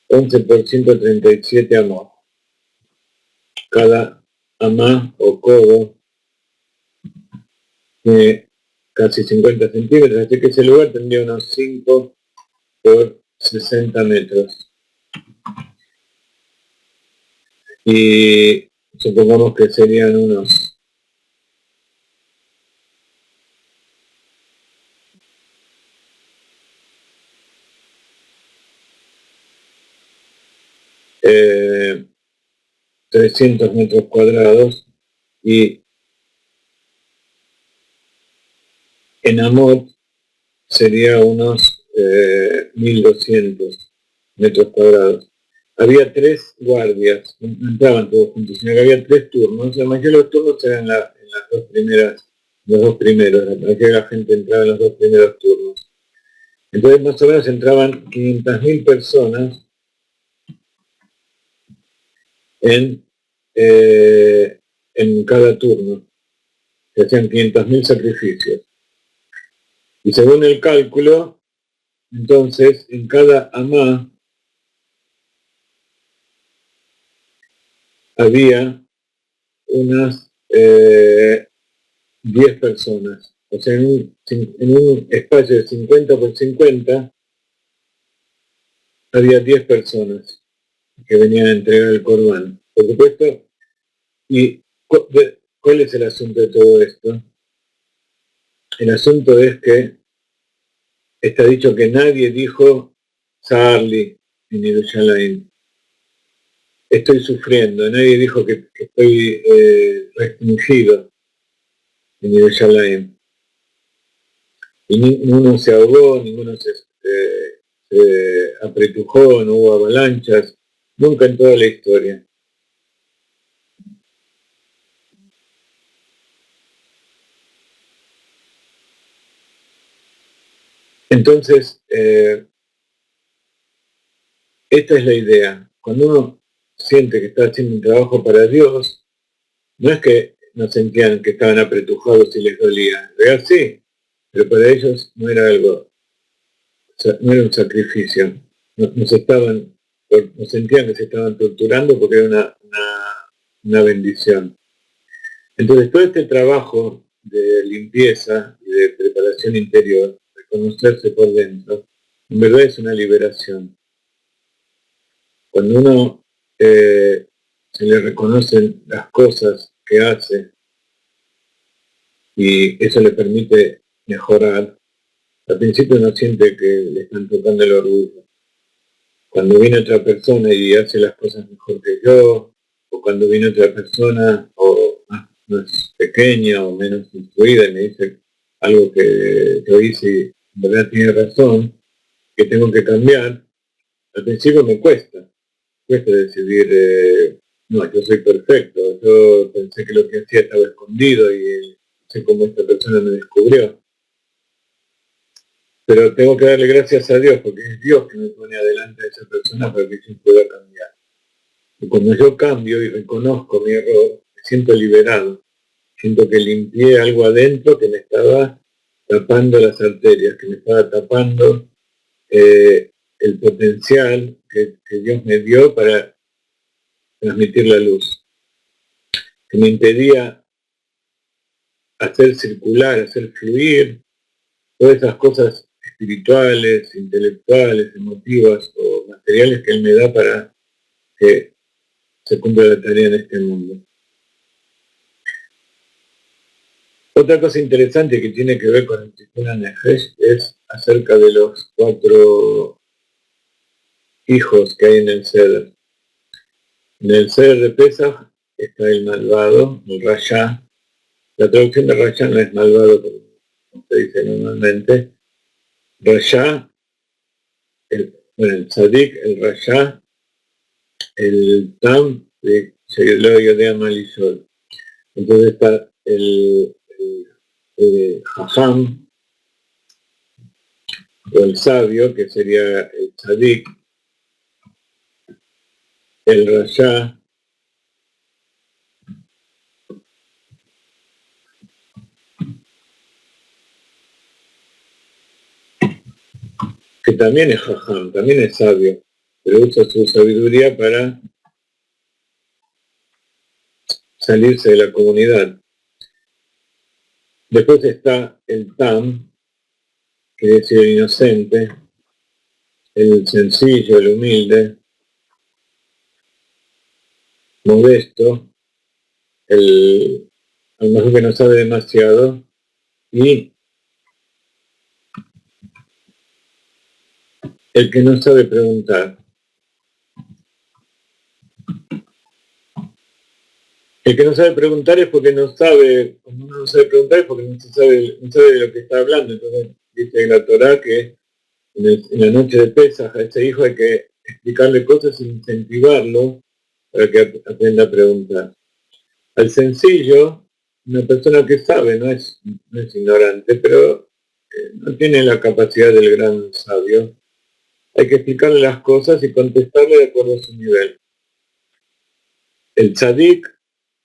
11 por 137 amot. Cada amá o codo tiene casi 50 centímetros, así que ese lugar tendría unos 5 por 60 metros. Y supongamos que serían unos 300 metros cuadrados, y en amot sería unos 1.200 metros cuadrados. Había 3 guardias, no entraban todos juntos, sino que había 3 turnos. La mayoría de los turnos eran en las dos primeras, los dos primeros, la mayoría de la gente entraba en los 2 primeros turnos. Entonces más o menos entraban 500.000 personas en cada turno. Se hacían 500.000 sacrificios. Y según el cálculo, entonces en cada amá había unas 10 personas. O sea, en un espacio de 50 por 50 había 10 personas que venían a entregar el corbán. Por supuesto, ¿y cuál es el asunto de todo esto? El asunto es que está dicho que nadie dijo Sarli en Yerushalayim. Estoy sufriendo, nadie dijo que estoy restringido en Yerushalayim. Y ninguno se ahogó, ninguno se apretujó, no hubo avalanchas, nunca en toda la historia. Entonces, esta es la idea. Cuando uno siente que está haciendo un trabajo para Dios, no es que no sentían que estaban apretujados y les dolía. En realidad sí, pero para ellos no era algo, no era un sacrificio. No se estaban no sentían que se estaban torturando porque era una bendición. Entonces todo este trabajo de limpieza y de preparación interior, de conocerse por dentro, en verdad es una liberación. Cuando uno se le reconocen las cosas que hace y eso le permite mejorar, al principio uno siente que le están tocando el orgullo. Cuando viene otra persona y hace las cosas mejor que yo, o cuando viene otra persona o más pequeña o menos instruida y me dice algo que yo hice y en verdad tiene razón, que tengo que cambiar, al principio me cuesta decidir, no, yo soy perfecto, yo pensé que lo que hacía estaba escondido y no sé cómo esta persona me descubrió. Pero tengo que darle gracias a Dios, porque es Dios que me pone adelante a esa persona para que yo pueda cambiar. Y cuando yo cambio y reconozco mi error, me siento liberado. Siento que limpié algo adentro que me estaba tapando las arterias, que me estaba tapando el potencial que Dios me dio para transmitir la luz, que me impedía hacer circular, hacer fluir todas esas cosas espirituales, intelectuales, emotivas o materiales que Él me da para que se cumpla la tarea en este mundo. Otra cosa interesante que tiene que ver con el Tikkun Nefesh es acerca de los 4 hijos que hay en el Seder. En el Seder de Pesach está el malvado, el Rasha. La traducción de Rasha no es malvado, como se dice normalmente. Rasha, el Tzadik, el Rasha, el Tam de Sheyelo de Amalisol. Entonces está el Jajam, o el sabio, que sería el Tzadik, el Rasha, que también es Jajam, también es sabio, pero usa su sabiduría para salirse de la comunidad. Después está el Tam, que es el inocente, el sencillo, el humilde, modesto, a lo mejor que no sabe demasiado, y el que no sabe preguntar. El que no sabe preguntar es porque no sabe, como uno no sabe preguntar es porque no sabe de lo que está hablando. Entonces dice en la Torá que en la noche de Pesaj a ese hijo hay que explicarle cosas e incentivarlo para que aprenda a preguntar. Al sencillo, una persona que sabe, no es ignorante, pero no tiene la capacidad del gran sabio. Hay que explicarle las cosas y contestarle de acuerdo a su nivel. El tzadik,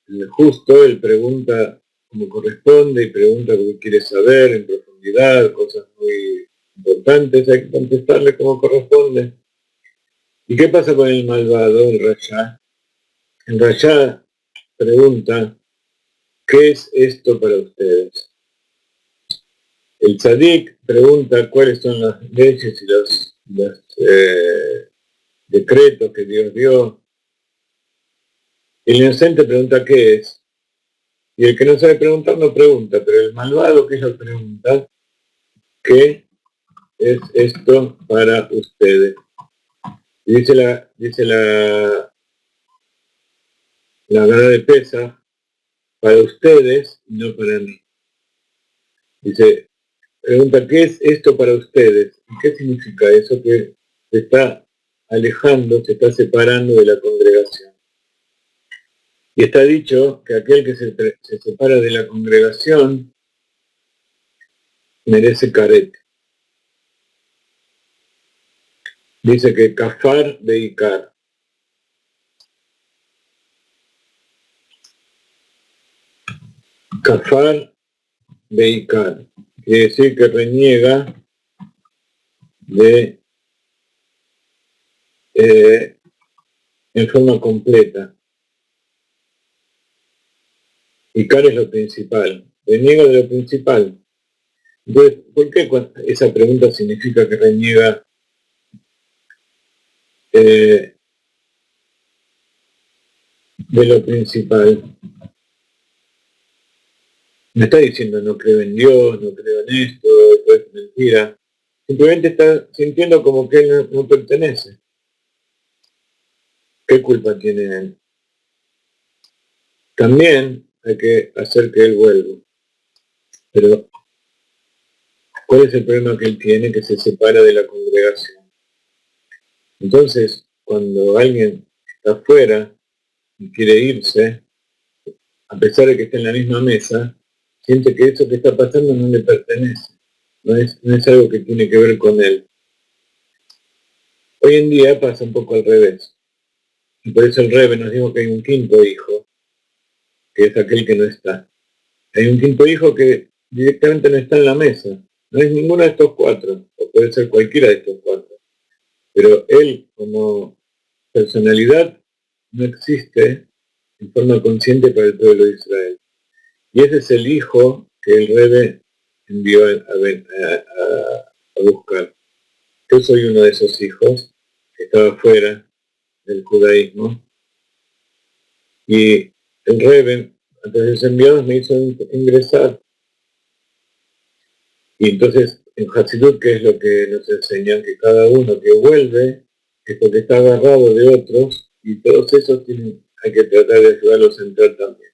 el justo, él pregunta como corresponde y pregunta lo que quiere saber en profundidad, cosas muy importantes, hay que contestarle como corresponde. ¿Y qué pasa con el malvado, el Rasha? El Rasha pregunta, ¿qué es esto para ustedes? El tzadik pregunta cuáles son las leyes y los decretos que Dios dio. El inocente pregunta qué es. Y el que no sabe preguntar no pregunta, pero el malvado que ella pregunta, ¿qué es esto para ustedes? Y la verdad de Pesa, para ustedes y no para mí. Dice, pregunta, ¿qué es esto para ustedes? ¿Y qué significa eso? Que se está alejando, se está separando de la congregación. Y está dicho que aquel que se separa de la congregación merece caret. Dice que kafar beikar. Kafar beikar. Quiere decir que reniega de en forma completa. Y Car es lo principal. Reniega de lo principal. Entonces, ¿por qué esa pregunta significa que reniega de lo principal? Me está diciendo no creo en Dios, no creo en esto es mentira. Simplemente está sintiendo como que él no pertenece. ¿Qué culpa tiene él? También hay que hacer que él vuelva. Pero, ¿cuál es el problema que él tiene? Que se separa de la congregación. Entonces, cuando alguien está afuera y quiere irse, a pesar de que está en la misma mesa, siente que eso que está pasando no le pertenece. No es algo que tiene que ver con él. Hoy en día pasa un poco al revés. Y por eso el Rebbe nos dijo que hay un quinto hijo, que es aquel que no está. Hay un quinto hijo que directamente no está en la mesa. No es ninguno de estos cuatro, o puede ser cualquiera de estos cuatro. Pero él, como personalidad, no existe en forma consciente para el pueblo de Israel. Y ese es el hijo que el Rebbe envió a buscar. Yo soy uno de esos hijos que estaba fuera del judaísmo. Y el Rebbe, antes de ser enviado, me hizo ingresar. Y entonces, en Hasidut, ¿qué es lo que nos enseñan? Que cada uno que vuelve es porque está agarrado de otros, y todos esos hay que tratar de ayudarlos a entrar también.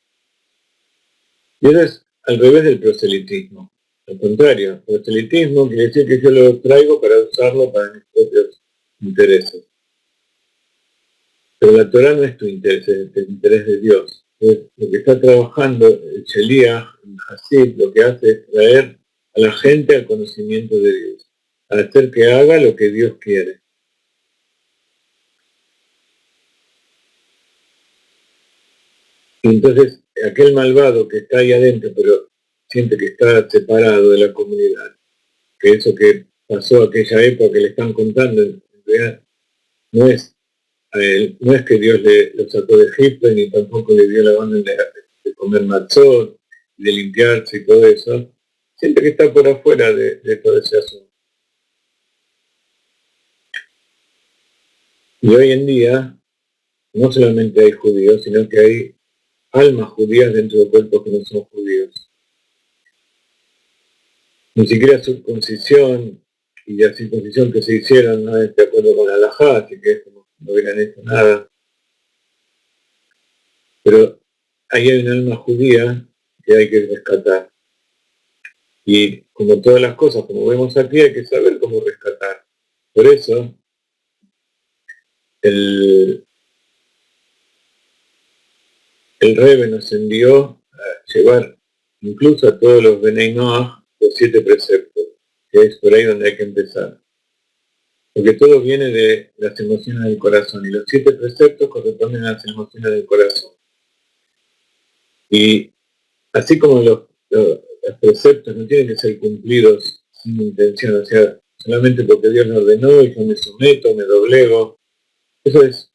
Y eso es al revés del proselitismo. Al contrario, proselitismo quiere decir que yo lo traigo para usarlo para mis propios intereses. Pero la Torah no es tu interés, es el interés de Dios. Entonces, lo que está trabajando el Sheliach, el Hasid, lo que hace es traer a la gente al conocimiento de Dios, a hacer que haga lo que Dios quiere. Y entonces, aquel malvado que está ahí adentro, pero siente que está separado de la comunidad, que eso que pasó aquella época que le están contando, en realidad no es a él, no es que Dios lo sacó de Egipto, ni tampoco le dio la orden de comer matzot, de limpiarse y todo eso. Siente que está por afuera de todo ese asunto. Y hoy en día, no solamente hay judíos, sino que hay almas judías dentro de cuerpos que no son judíos. Ni siquiera circuncisión y la circuncisión que se hicieron no es de acuerdo con la halajá, así que es como si no hubieran hecho nada. Pero ahí hay un alma judía que hay que rescatar. Y como todas las cosas, como vemos aquí, hay que saber cómo rescatar. Por eso, el Rebbe nos envió a llevar incluso a todos los Benei Noach los 7 preceptos, que es por ahí donde hay que empezar. Porque todo viene de las emociones del corazón, y los 7 preceptos corresponden a las emociones del corazón. Y así como los preceptos no tienen que ser cumplidos sin intención, o sea, solamente porque Dios lo ordenó y yo me someto, me doblego, eso es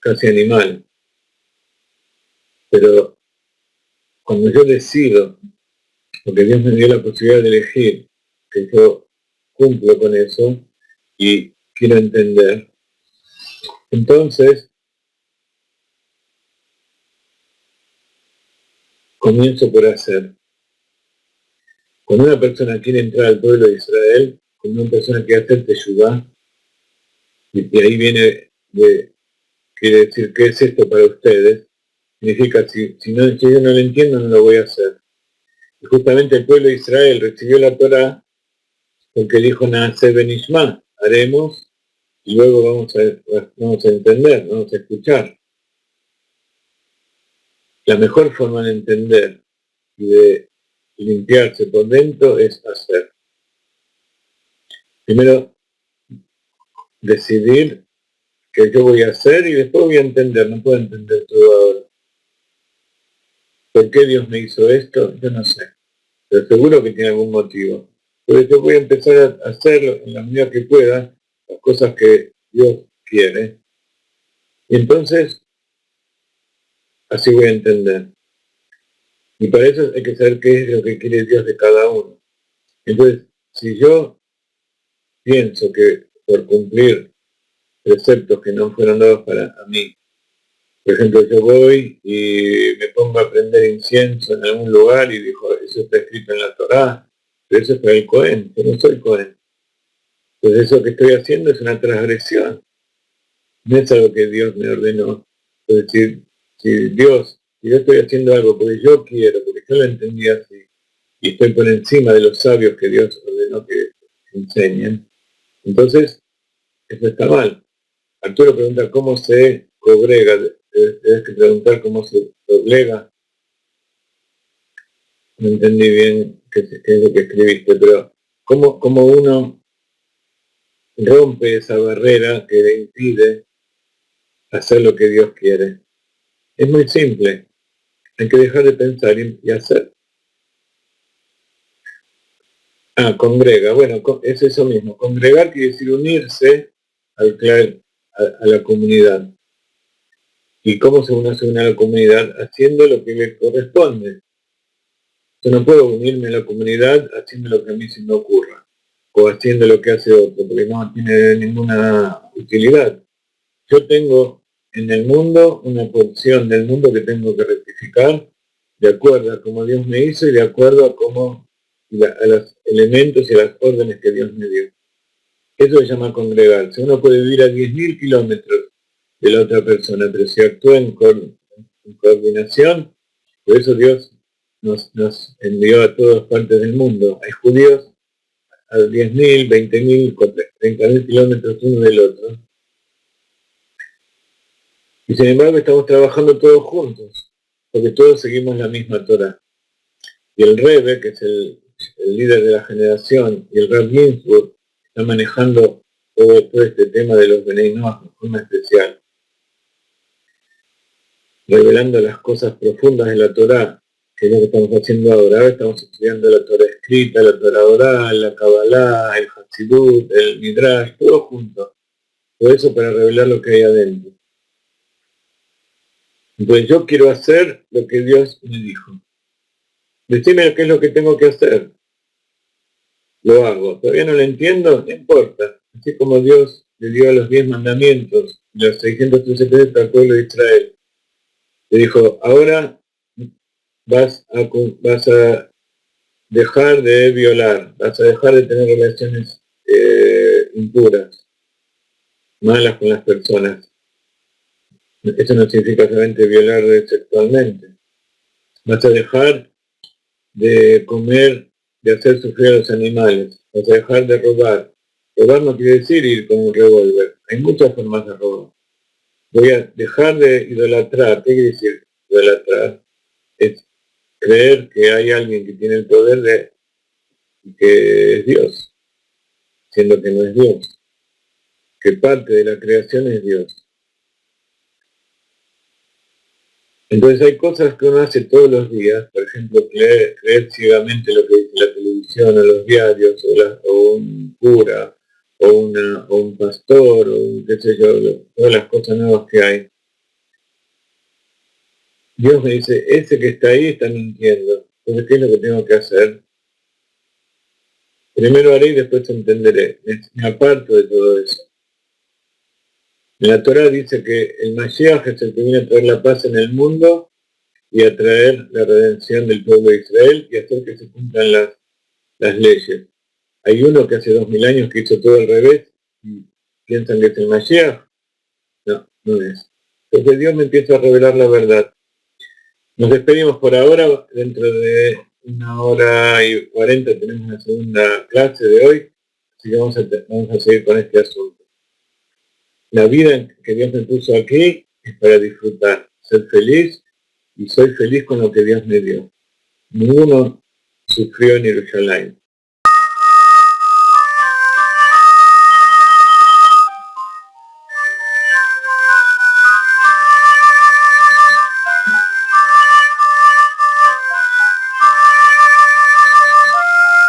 casi animal. Pero cuando yo decido, porque Dios me dio la posibilidad de elegir, que yo cumplo con eso y quiero entender, entonces comienzo por hacer. Cuando una persona quiere entrar al pueblo de Israel, cuando una persona quiere hacer teshuvá, y ahí viene quiere decir, ¿qué es esto para ustedes? Significa, si yo no lo entiendo, no lo voy a hacer. Y justamente el pueblo de Israel recibió la Torá porque dijo, Naaseh benishma, haremos, y luego vamos a entender, vamos a escuchar. La mejor forma de entender y de limpiarse por dentro es hacer. Primero, decidir que yo voy a hacer y después voy a entender, no puedo entender todo ahora. ¿Por qué Dios me hizo esto? Yo no sé, pero seguro que tiene algún motivo. Entonces yo voy a empezar a hacerlo en la medida que pueda, las cosas que Dios quiere. Y entonces, así voy a entender. Y para eso hay que saber qué es lo que quiere Dios de cada uno. Entonces, si yo pienso que por cumplir preceptos que no fueron dados para mí, por ejemplo, yo voy y me pongo a prender incienso en algún lugar y digo, eso está escrito en la Torá, pero eso es para el Cohen, yo no soy Cohen. Entonces eso que estoy haciendo es una transgresión, no es algo que Dios me ordenó. Entonces, si yo estoy haciendo algo porque yo quiero, porque yo lo entendí así, y estoy por encima de los sabios que Dios ordenó que enseñen, entonces eso está mal. Arturo pregunta cómo se congrega, debes que preguntar cómo se doblega. No entendí bien qué es lo que escribiste, pero cómo uno rompe esa barrera que le impide hacer lo que Dios quiere. Es muy simple, hay que dejar de pensar y hacer. Congrega, bueno, es eso mismo. Congregar quiere decir unirse a la comunidad. ¿Y cómo se une a la comunidad? Haciendo lo que le corresponde. Yo no puedo unirme a la comunidad haciendo lo que a mí se me ocurra, o haciendo lo que hace otro, porque no tiene ninguna utilidad. Yo tengo en el mundo una porción del mundo que tengo que rectificar de acuerdo a cómo Dios me hizo y de acuerdo a a los elementos y a las órdenes que Dios me dio. Eso se llama congregarse. Uno puede vivir a 10.000 kilómetros de la otra persona, pero si actúa en coordinación, por eso Dios nos envió a todas partes del mundo. Hay judíos a 10.000, 20.000, 30.000 kilómetros uno del otro. Y sin embargo estamos trabajando todos juntos, porque todos seguimos la misma Torah. Y el Rebbe, que es el líder de la generación, y el Rav Ginsburg, están manejando todo este tema de los Benei Noach de forma especial, revelando las cosas profundas de la Torah, que es lo que estamos haciendo ahora. Ahora estamos estudiando la Torah escrita, la Torah oral, la Kabbalah, el Hasidut, el Midrash, todo junto. Todo eso para revelar lo que hay adentro. Entonces yo quiero hacer lo que Dios me dijo. Decime qué es lo que tengo que hacer. Lo hago. Todavía no lo entiendo, no importa. Así como Dios le dio los 10 mandamientos, los 613 preceptos al pueblo de Israel. Le dijo, ahora vas a dejar de violar, vas a dejar de tener relaciones impuras, malas con las personas. Eso no significa solamente violar sexualmente. Vas a dejar de comer, de hacer sufrir a los animales, vas a dejar de robar. Robar no quiere decir ir con un revólver, hay muchas formas de robar. Voy a dejar de idolatrar. ¿Qué quiere decir idolatrar? Es creer que hay alguien que tiene el poder de que es Dios, siendo que no es Dios, que parte de la creación es Dios. Entonces hay cosas que uno hace todos los días, por ejemplo, creer ciegamente lo que dice la televisión o los diarios, o un cura, o un pastor, o un, qué sé yo, todas las cosas nuevas que hay. Dios me dice, ese que está ahí está mintiendo. Entonces, ¿qué es lo que tengo que hacer? Primero haré y después entenderé. Me aparto de todo eso. En la Torah dice que el Mashiach es el que viene a traer la paz en el mundo y a traer la redención del pueblo de Israel y hacer que se cumplan las leyes. Hay uno que hace 2000 años que hizo todo al revés y piensan que es el Mashiach. No, no es. Entonces Dios me empieza a revelar la verdad. Nos despedimos por ahora. Dentro de 1 hora y 40 tenemos la segunda clase de hoy, así que vamos a seguir con este asunto. La vida que Dios me puso aquí es para disfrutar, ser feliz, y soy feliz con lo que Dios me dio. Ninguno sufrió en Jerusalén.